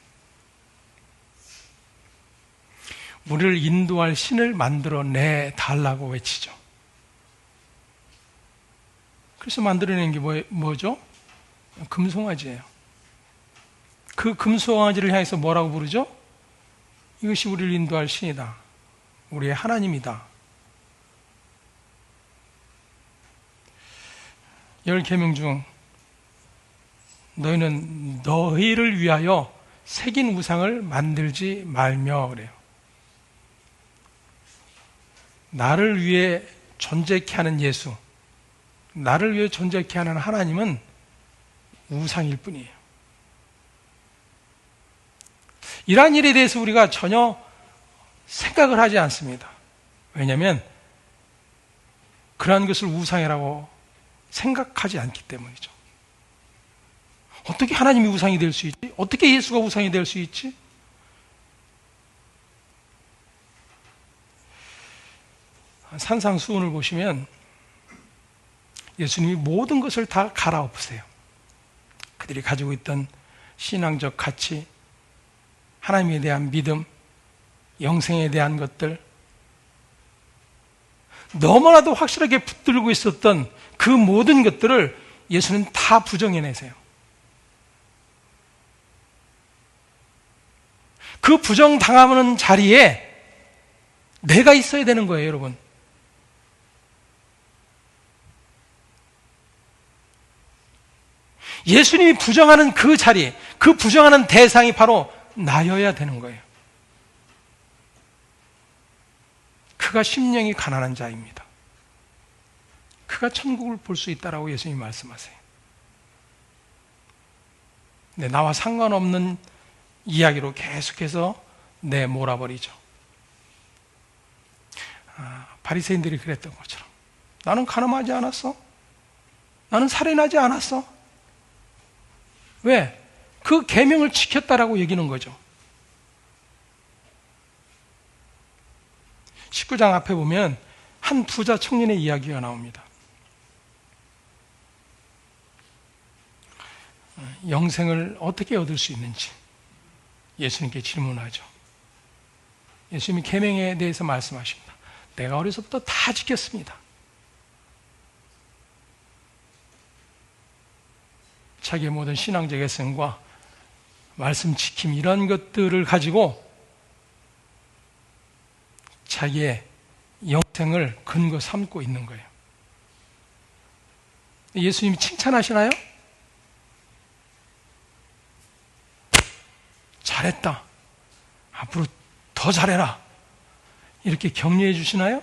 A: 우리를 인도할 신을 만들어내 달라고 외치죠. 그래서 만들어낸 게 뭐죠? 금송아지예요. 그 금송아지를 향해서 뭐라고 부르죠? 이것이 우리를 인도할 신이다. 우리의 하나님이다. 10계명 중 너희는 너희를 위하여 새긴 우상을 만들지 말며 그래요. 나를 위해 존재케 하는 예수, 나를 위해 존재케 하는 하나님은 우상일 뿐이에요. 이러한 일에 대해서 우리가 전혀 생각을 하지 않습니다. 왜냐하면 그러한 것을 우상이라고 생각하지 않기 때문이죠. 어떻게 하나님이 우상이 될 수 있지? 어떻게 예수가 우상이 될 수 있지? 산상수훈을 보시면 예수님이 모든 것을 다 갈아엎으세요. 그들이 가지고 있던 신앙적 가치, 하나님에 대한 믿음, 영생에 대한 것들, 너무나도 확실하게 붙들고 있었던 그 모든 것들을 예수는 다 부정해내세요. 그 부정당하는 자리에 내가 있어야 되는 거예요, 여러분. 예수님이 부정하는 그 자리, 그 부정하는 대상이 바로 나여야 되는 거예요. 그가 심령이 가난한 자입니다. 그가 천국을 볼 수 있다라고 예수님이 말씀하세요. 근데 나와 상관없는 이야기로 계속해서 내몰아버리죠. 바리새인들이 그랬던 것처럼 나는 간음하지 않았어? 나는 살인하지 않았어? 왜? 그 계명을 지켰다라고 여기는 거죠. 19장 앞에 보면 한 부자 청년의 이야기가 나옵니다. 영생을 어떻게 얻을 수 있는지 예수님께 질문하죠. 예수님이 계명에 대해서 말씀하십니다. 내가 어려서부터 다 지켰습니다. 자기의 모든 신앙적 애씀과 말씀 지킴 이런 것들을 가지고 자기의 영생을 근거 삼고 있는 거예요. 예수님이 칭찬하시나요? 잘했다. 앞으로 더 잘해라. 이렇게 격려해 주시나요?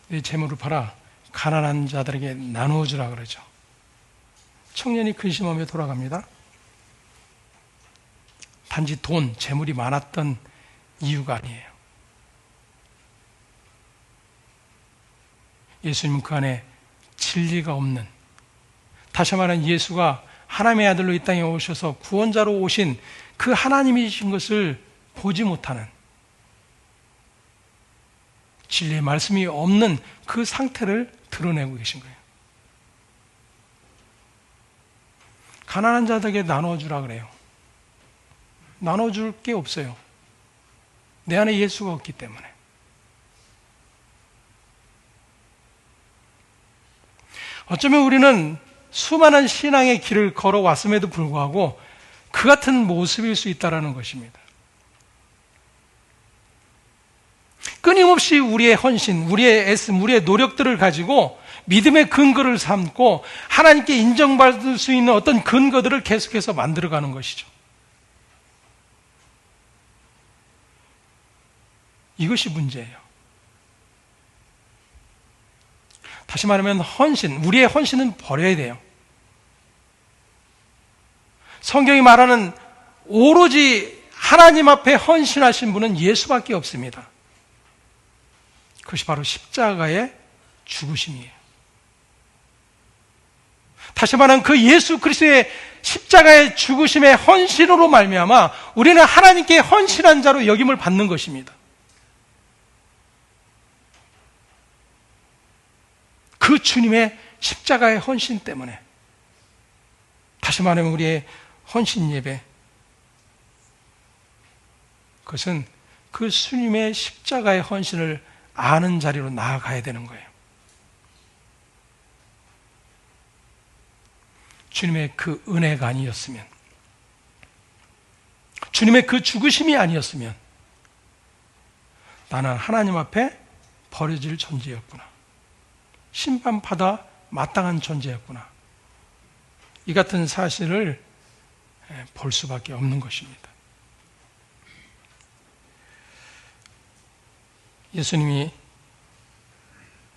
A: 내 재물을 팔아 가난한 자들에게 나누어 주라 그러죠. 청년이 근심하며 돌아갑니다. 단지 돈, 재물이 많았던 이유가 아니에요. 예수님은 그 안에 진리가 없는, 다시 말하면 예수가 하나님의 아들로 이 땅에 오셔서 구원자로 오신 그 하나님이신 것을 보지 못하는, 진리의 말씀이 없는 그 상태를 드러내고 계신 거예요. 가난한 자들에게 나눠주라 그래요. 나눠줄 게 없어요. 내 안에 예수가 없기 때문에. 어쩌면 우리는 수많은 신앙의 길을 걸어왔음에도 불구하고 그 같은 모습일 수 있다는 것입니다. 끊임없이 우리의 헌신, 우리의 애씀, 우리의 노력들을 가지고 믿음의 근거를 삼고 하나님께 인정받을 수 있는 어떤 근거들을 계속해서 만들어가는 것이죠. 이것이 문제예요. 다시 말하면 헌신, 우리의 헌신은 버려야 돼요. 성경이 말하는 오로지 하나님 앞에 헌신하신 분은 예수밖에 없습니다. 그것이 바로 십자가의 죽으심이에요. 다시 말하면 그 예수 그리스도의 십자가의 죽으심의 헌신으로 말미암아 우리는 하나님께 헌신한 자로 여김을 받는 것입니다. 그 주님의 십자가의 헌신 때문에, 다시 말하면 우리의 헌신 예배, 그것은 그 주님의 십자가의 헌신을 아는 자리로 나아가야 되는 거예요. 주님의 그 은혜가 아니었으면, 주님의 그 죽으심이 아니었으면 나는 하나님 앞에 버려질 존재였구나. 심판받아 마땅한 존재였구나. 이 같은 사실을 볼 수밖에 없는 것입니다. 예수님이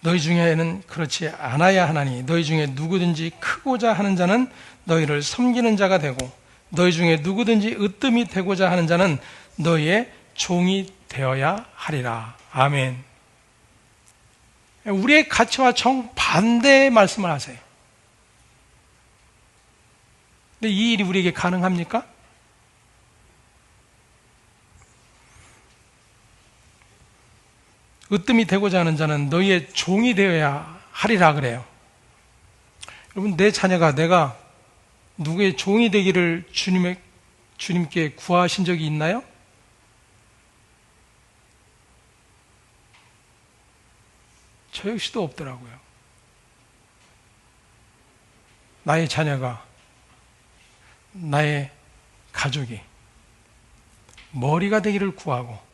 A: 너희 중에는 그렇지 않아야 하나니 너희 중에 누구든지 크고자 하는 자는 너희를 섬기는 자가 되고 너희 중에 누구든지 으뜸이 되고자 하는 자는 너희의 종이 되어야 하리라. 아멘. 우리의 가치와 정반대의 말씀을 하세요. 근데 이 일이 우리에게 가능합니까? 으뜸이 되고자 하는 자는 너희의 종이 되어야 하리라 그래요. 여러분, 내 자녀가 내가 누구의 종이 되기를 주님께 구하신 적이 있나요? 저 역시도 없더라고요. 나의 자녀가, 나의 가족이 머리가 되기를 구하고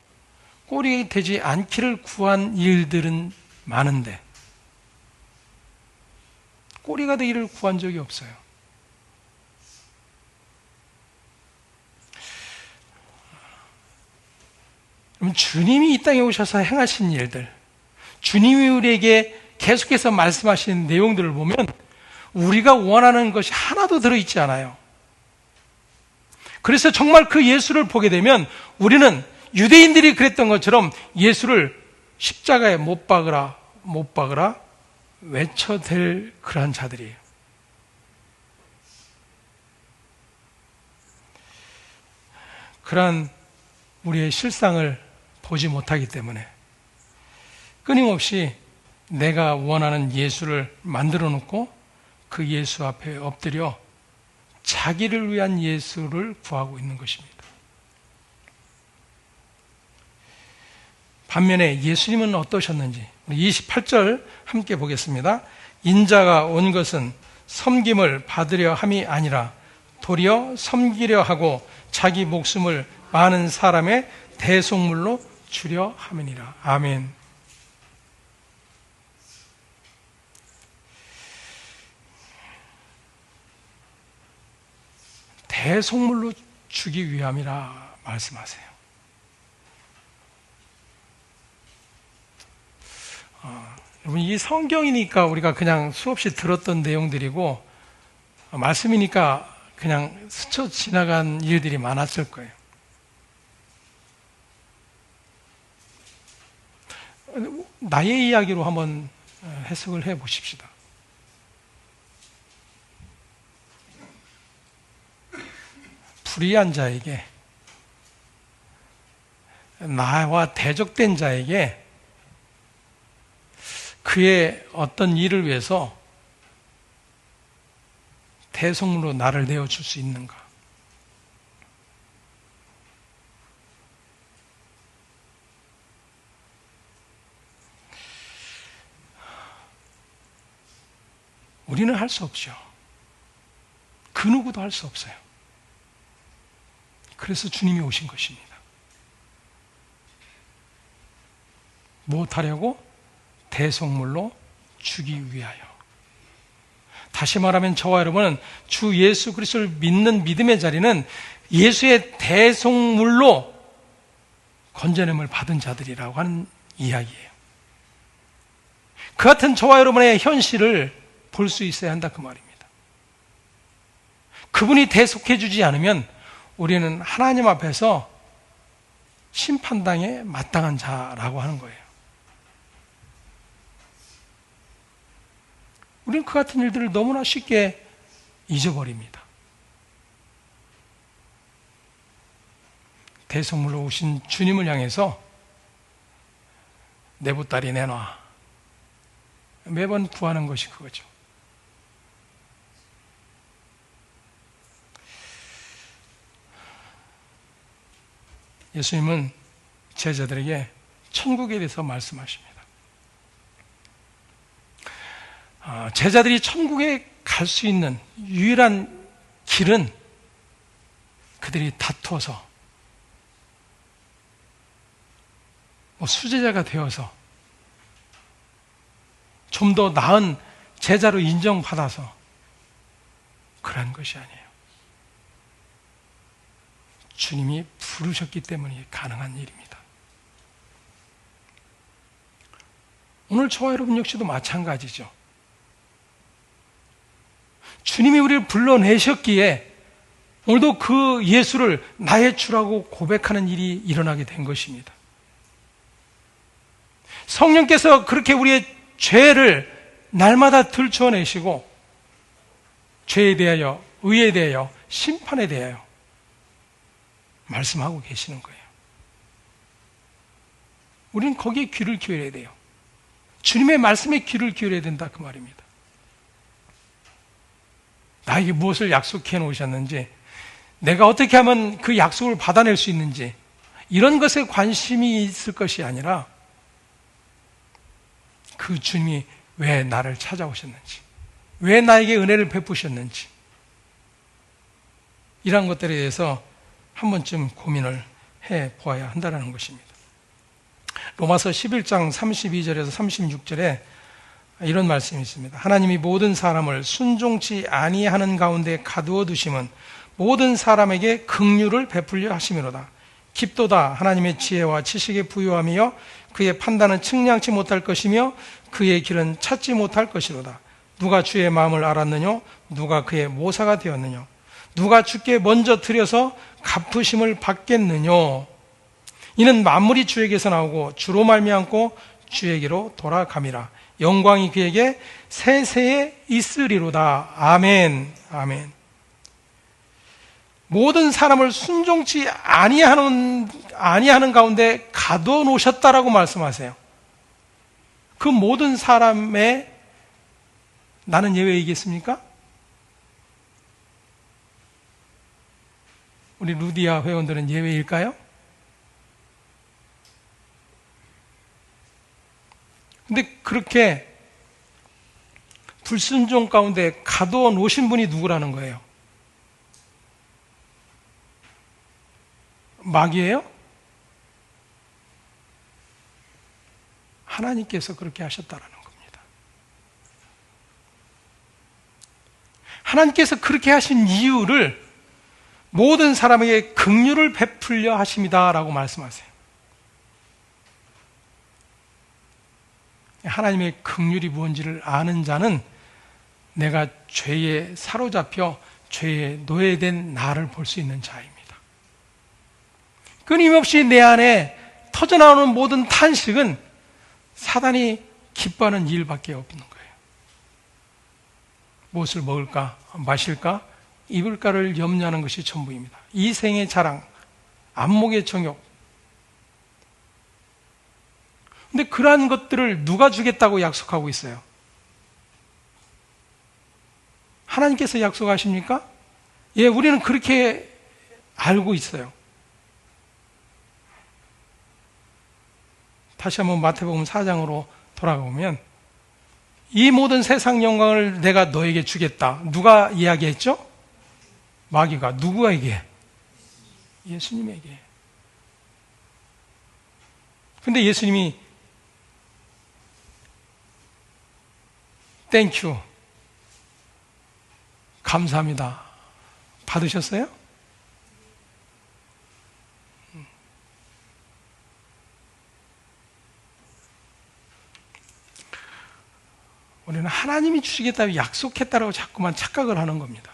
A: 꼴이 되지 않기를 구한 일들은 많은데 꼬리가 되기를 구한 적이 없어요. 그럼 주님이 이 땅에 오셔서 행하신 일들, 주님이 우리에게 계속해서 말씀하신 내용들을 보면 우리가 원하는 것이 하나도 들어있지 않아요. 그래서 정말 그 예수를 보게 되면 우리는 유대인들이 그랬던 것처럼 예수를 십자가에 못 박으라, 못 박으라 외쳐댈 그러한 자들이에요. 그러한 우리의 실상을 보지 못하기 때문에 끊임없이 내가 원하는 예수를 만들어 놓고 그 예수 앞에 엎드려 자기를 위한 예수를 구하고 있는 것입니다. 반면에 예수님은 어떠셨는지 우리 28절 함께 보겠습니다. 인자가 온 것은 섬김을 받으려 함이 아니라 도리어 섬기려 하고 자기 목숨을 많은 사람의 대속물로 주려 함이니라. 아멘. 대속물로 주기 위함이라 말씀하세요. 여러분, 이 성경이니까 우리가 그냥 수없이 들었던 내용들이고 말씀이니까 그냥 스쳐 지나간 일들이 많았을 거예요. 나의 이야기로 한번 해석을 해 보십시다. 불의한 자에게, 나와 대적된 자에게 그의 어떤 일을 위해서 대속물로 나를 내어줄 수 있는가? 우리는 할 수 없죠. 그 누구도 할 수 없어요. 그래서 주님이 오신 것입니다. 무엇하려고? 대속물로 주기 위하여. 다시 말하면 저와 여러분은 주 예수 그리스도를 믿는 믿음의 자리는 예수의 대속물로 건져냄을 받은 자들이라고 하는 이야기예요. 그 같은 저와 여러분의 현실을 볼 수 있어야 한다 그 말입니다. 그분이 대속해 주지 않으면 우리는 하나님 앞에서 심판당에 마땅한 자라고 하는 거예요. 우리는 그 같은 일들을 너무나 쉽게 잊어버립니다. 대속물로 오신 주님을 향해서 내 보따리 내놔. 매번 구하는 것이 그거죠. 예수님은 제자들에게 천국에 대해서 말씀하십니다. 제자들이 천국에 갈 수 있는 유일한 길은 그들이 다투어서 수제자가 되어서 좀 더 나은 제자로 인정받아서 그런 것이 아니에요. 주님이 부르셨기 때문에 가능한 일입니다. 오늘 저와 여러분 역시도 마찬가지죠. 주님이 우리를 불러내셨기에 오늘도 그 예수를 나의 주라고 고백하는 일이 일어나게 된 것입니다. 성령께서 그렇게 우리의 죄를 날마다 들춰내시고 죄에 대하여, 의에 대하여, 심판에 대하여 말씀하고 계시는 거예요. 우리는 거기에 귀를 기울여야 돼요. 주님의 말씀에 귀를 기울여야 된다 그 말입니다. 나에게 무엇을 약속해 놓으셨는지, 내가 어떻게 하면 그 약속을 받아낼 수 있는지, 이런 것에 관심이 있을 것이 아니라 그 주님이 왜 나를 찾아오셨는지, 왜 나에게 은혜를 베푸셨는지, 이런 것들에 대해서 한 번쯤 고민을 해 보아야 한다는 것입니다. 로마서 11장 32절에서 36절에 이런 말씀이 있습니다. 하나님이 모든 사람을 순종치 아니하는 가운데 가두어 두심은 모든 사람에게 긍휼을 베풀려 하심이로다. 깊도다 하나님의 지혜와 지식에 부유함이여 그의 판단은 측량치 못할 것이며 그의 길은 찾지 못할 것이로다. 누가 주의 마음을 알았느냐? 누가 그의 모사가 되었느냐? 누가 주께 먼저 드려서 갚으심을 받겠느냐? 이는 만물이 주에게서 나오고 주로 말미암고 주에게로 돌아감이라. 영광이 그에게 세세에 있으리로다. 아멘. 아멘. 모든 사람을 순종치 아니하는 가운데 가둬 놓으셨다라고 말씀하세요. 그 모든 사람의 나는 예외이겠습니까? 우리 루디아 회원들은 예외일까요? 근데 그렇게 불순종 가운데 가둬 놓으신 분이 누구라는 거예요? 마귀예요? 하나님께서 그렇게 하셨다라는 겁니다. 하나님께서 그렇게 하신 이유를 모든 사람에게 긍휼을 베풀려 하심이다라고 말씀하세요. 하나님의 긍휼이 무엇인지를 아는 자는 내가 죄에 사로잡혀 죄에 노예된 나를 볼 수 있는 자입니다. 끊임없이 내 안에 터져나오는 모든 탄식은 사단이 기뻐하는 일밖에 없는 거예요. 무엇을 먹을까, 마실까, 입을까를 염려하는 것이 전부입니다. 이 생의 자랑, 안목의 정욕. 근데 그러한 것들을 누가 주겠다고 약속하고 있어요? 하나님께서 약속하십니까? 예, 우리는 그렇게 알고 있어요. 다시 한번 마태복음 4장으로 돌아가보면 이 모든 세상 영광을 내가 너에게 주겠다. 누가 이야기했죠? 마귀가. 누구에게? 예수님에게. 근데 예수님이 땡큐, 감사합니다 받으셨어요? 우리는 하나님이 주시겠다고 약속했다라고 자꾸만 착각을 하는 겁니다.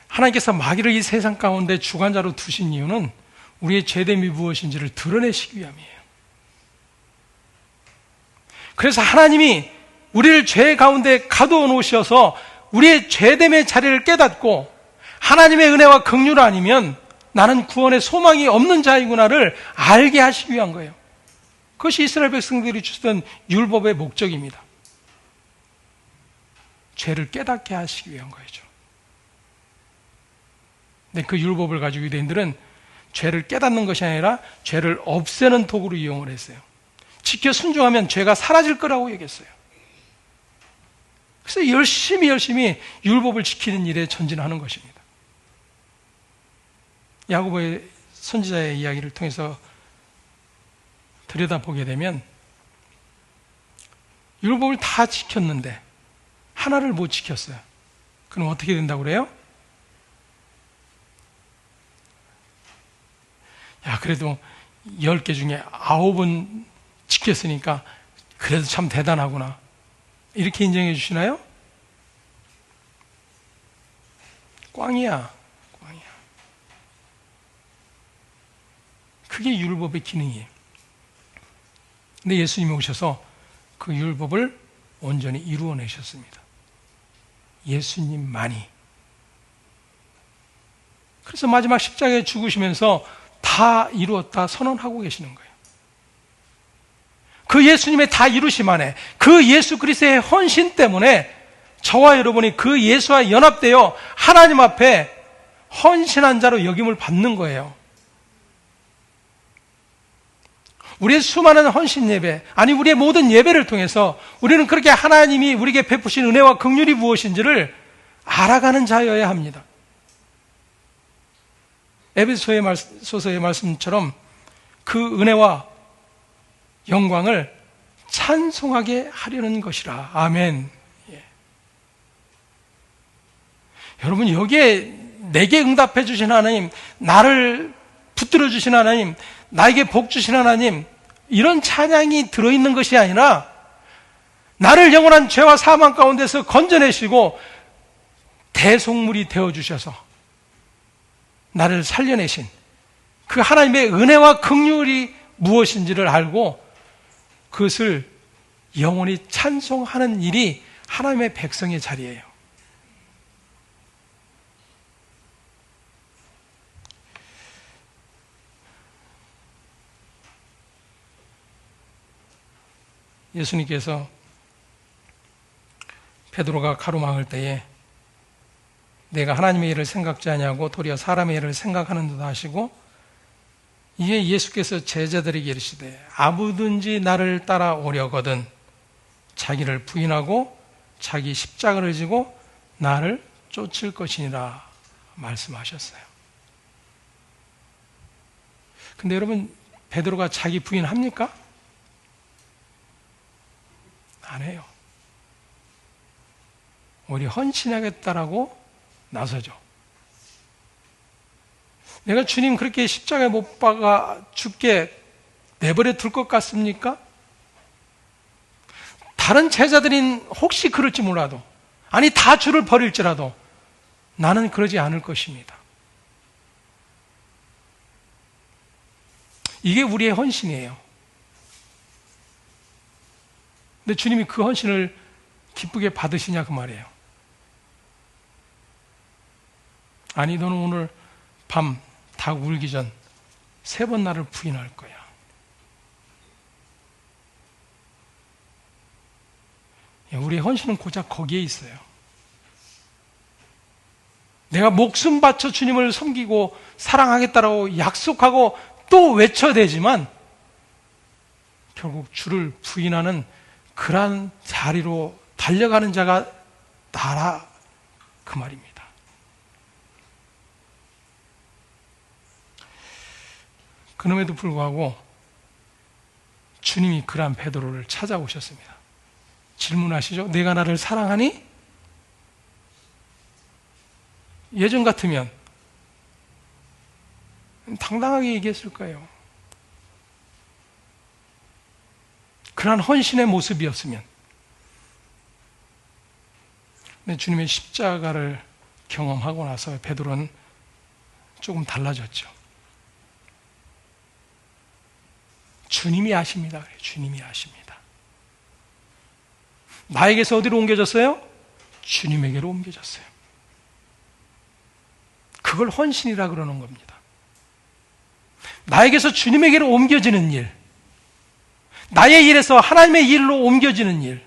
A: 하나님께서 마귀를 이 세상 가운데 주관자로 두신 이유는 우리의 죄됨이 무엇인지를 드러내시기 위함이에요. 그래서 하나님이 우리를 죄 가운데 가두어 놓으셔서 우리의 죄됨의 자리를 깨닫고 하나님의 은혜와 긍휼 아니면 나는 구원의 소망이 없는 자이구나를 알게 하시기 위한 거예요. 그것이 이스라엘 백성들이 주던 율법의 목적입니다. 죄를 깨닫게 하시기 위한 거죠. 근데 그 율법을 가지고 유대인들은 죄를 깨닫는 것이 아니라 죄를 없애는 도구로 이용을 했어요. 지켜 순종하면 죄가 사라질 거라고 얘기했어요. 그래서 열심히 율법을 지키는 일에 전진하는 것입니다. 야고보의 선지자의 이야기를 통해서 들여다보게 되면 율법을 다 지켰는데 하나를 못 지켰어요. 그럼 어떻게 된다고 그래요? 야, 그래도 10개 중에 9은 지켰으니까 그래도 참 대단하구나. 이렇게 인정해 주시나요? 꽝이야. 그게 율법의 기능이에요. 근데 예수님이 오셔서 그 율법을 온전히 이루어내셨습니다. 예수님만이. 그래서 마지막 십자가에 죽으시면서 다 이루었다 선언하고 계시는 거예요. 그 예수님의 다 이루심 안에 그 예수 그리스도의 헌신 때문에 저와 여러분이 그 예수와 연합되어 하나님 앞에 헌신한 자로 여김을 받는 거예요. 우리의 수많은 헌신 예배, 아니 우리의 모든 예배를 통해서 우리는 그렇게 하나님이 우리에게 베푸신 은혜와 긍휼이 무엇인지를 알아가는 자여야 합니다. 에베소서의 말씀처럼 그 은혜와 영광을 찬송하게 하려는 것이라. 아멘. 예. 여러분, 여기에 내게 응답해 주신 하나님, 나를 붙들어 주신 하나님, 나에게 복 주신 하나님, 이런 찬양이 들어있는 것이 아니라 나를 영원한 죄와 사망 가운데서 건져내시고 대속물이 되어주셔서 나를 살려내신 그 하나님의 은혜와 긍휼이 무엇인지를 알고 그것을 영원히 찬송하는 일이 하나님의 백성의 자리예요. 예수님께서 베드로가 가로막을 때에 내가 하나님의 일을 생각지 아니하고 도리어 사람의 일을 생각하는 듯 하시고 이에 예수께서 제자들에게 이르시되 아무든지 나를 따라오려거든 자기를 부인하고 자기 십자가를 지고 나를 쫓을 것이니라 말씀하셨어요. 근데 여러분, 베드로가 자기 부인합니까? 안 해요. 오히려 헌신하겠다라고 나서죠. 내가 주님 그렇게 십자가에 못 박아 죽게 내버려 둘 것 같습니까? 다른 제자들인 혹시 그럴지 몰라도, 아니 다 주를 버릴지라도 나는 그러지 않을 것입니다. 이게 우리의 헌신이에요. 근데 주님이 그 헌신을 기쁘게 받으시냐 그 말이에요. 아니 너는 오늘 밤 닭 울기 전 3번 나를 부인할 거야. 우리의 헌신은 고작 거기에 있어요. 내가 목숨 바쳐 주님을 섬기고 사랑하겠다라고 약속하고 또 외쳐대지만 결국 주를 부인하는 그러한 자리로 달려가는 자가 나라 그 말입니다. 그럼에도 불구하고 주님이 그러한 베드로를 찾아오셨습니다. 질문하시죠. 내가 나를 사랑하니? 예전 같으면 당당하게 얘기했을 거예요. 그러한 헌신의 모습이었으면. 근데 주님의 십자가를 경험하고 나서 베드로는 조금 달라졌죠. 주님이 아십니다. 주님이 아십니다. 나에게서 어디로 옮겨졌어요? 주님에게로 옮겨졌어요. 그걸 헌신이라 그러는 겁니다. 나에게서 주님에게로 옮겨지는 일, 나의 일에서 하나님의 일로 옮겨지는 일,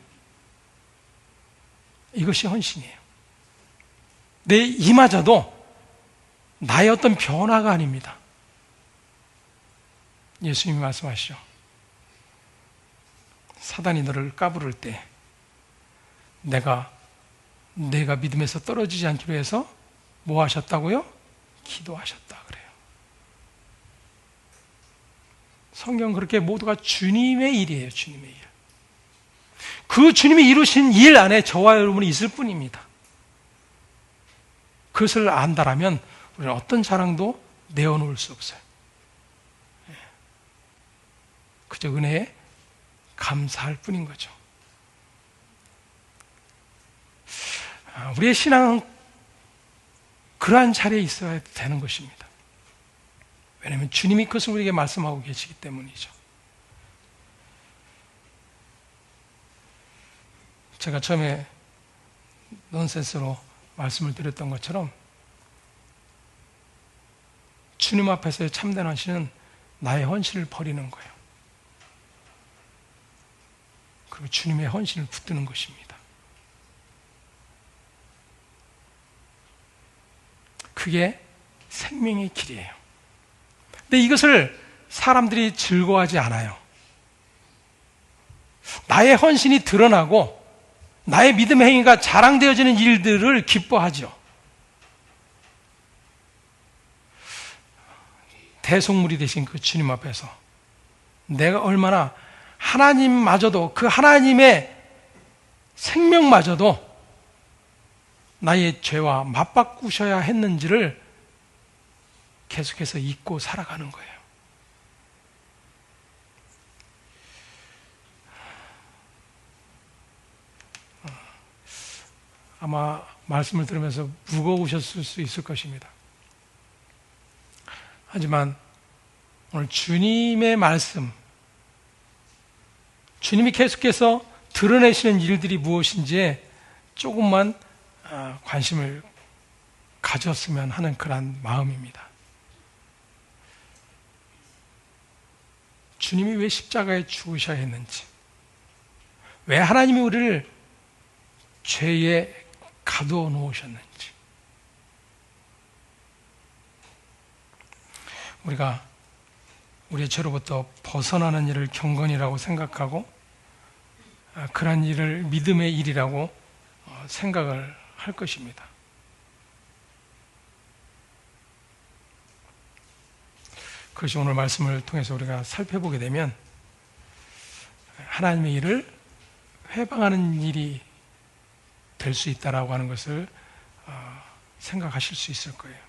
A: 이것이 헌신이에요. 내 이마저도 나의 어떤 변화가 아닙니다. 예수님이 말씀하시죠. 사단이 너를 까부를 때 내가 믿음에서 떨어지지 않기로 해서 뭐 하셨다고요? 기도하셨다 그래요. 성경 그렇게 모두가 주님의 일이에요. 주님의 일. 그 주님이 이루신 일 안에 저와 여러분이 있을 뿐입니다. 그것을 안다라면 우리는 어떤 자랑도 내어놓을 수 없어요. 그저 은혜에 감사할 뿐인 거죠. 우리의 신앙은 그러한 자리에 있어야 되는 것입니다. 왜냐하면 주님이 그것을 우리에게 말씀하고 계시기 때문이죠. 제가 처음에 넌센스로 말씀을 드렸던 것처럼 주님 앞에서의 참된 헌신은 나의 헌신을 버리는 거예요. 그리고 주님의 헌신을 붙드는 것입니다. 그게 생명의 길이에요. 근데 이것을 사람들이 즐거워하지 않아요. 나의 헌신이 드러나고 나의 믿음의 행위가 자랑되어지는 일들을 기뻐하죠. 대속물이 되신 그 주님 앞에서 내가 얼마나 하나님마저도, 그 하나님의 생명마저도 나의 죄와 맞바꾸셔야 했는지를 계속해서 잊고 살아가는 거예요. 아마 말씀을 들으면서 무거우셨을 수 있을 것입니다. 하지만 오늘 주님의 말씀, 주님이 계속해서 드러내시는 일들이 무엇인지에 조금만 관심을 가졌으면 하는 그런 마음입니다. 주님이 왜 십자가에 죽으셔야 했는지, 왜 하나님이 우리를 죄에 가두어 놓으셨는지, 우리가 우리의 죄로부터 벗어나는 일을 경건이라고 생각하고 그러한 일을 믿음의 일이라고 생각을 할 것입니다. 그것이 오늘 말씀을 통해서 우리가 살펴보게 되면 하나님의 일을 회방하는 일이 될 수 있다라고 하는 것을 생각하실 수 있을 거예요.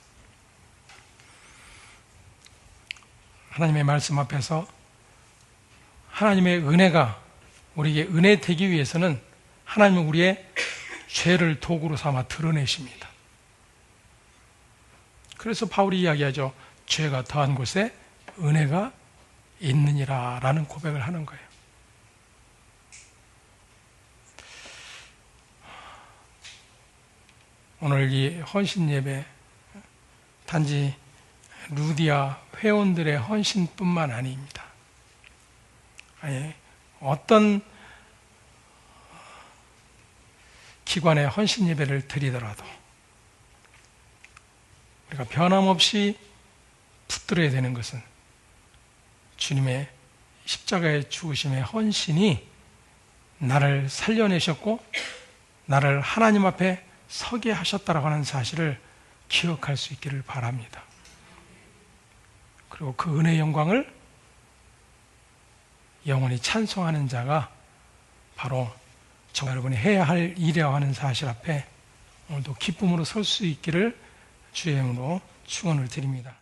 A: 하나님의 말씀 앞에서 하나님의 은혜가 우리에게 은혜 되기 위해서는 하나님은 우리의 죄를 도구로 삼아 드러내십니다. 그래서 바울이 이야기하죠. 죄가 더한 곳에 은혜가 있느니라 라는 고백을 하는 거예요. 오늘 이 헌신 예배 단지 루디아 회원들의 헌신뿐만 아닙니다. 아니, 어떤 기관의 헌신 예배를 드리더라도 우리가 변함없이 붙들어야 되는 것은 주님의 십자가의 죽으심의 헌신이 나를 살려내셨고 나를 하나님 앞에 서게 하셨다라고 하는 사실을 기억할 수 있기를 바랍니다. 그리고 그 은혜의 영광을 영원히 찬송하는 자가 바로 저 여러분이 해야 할 일이라고 하는 사실 앞에 오늘도 기쁨으로 설 수 있기를 주의 이름으로 축원을 드립니다.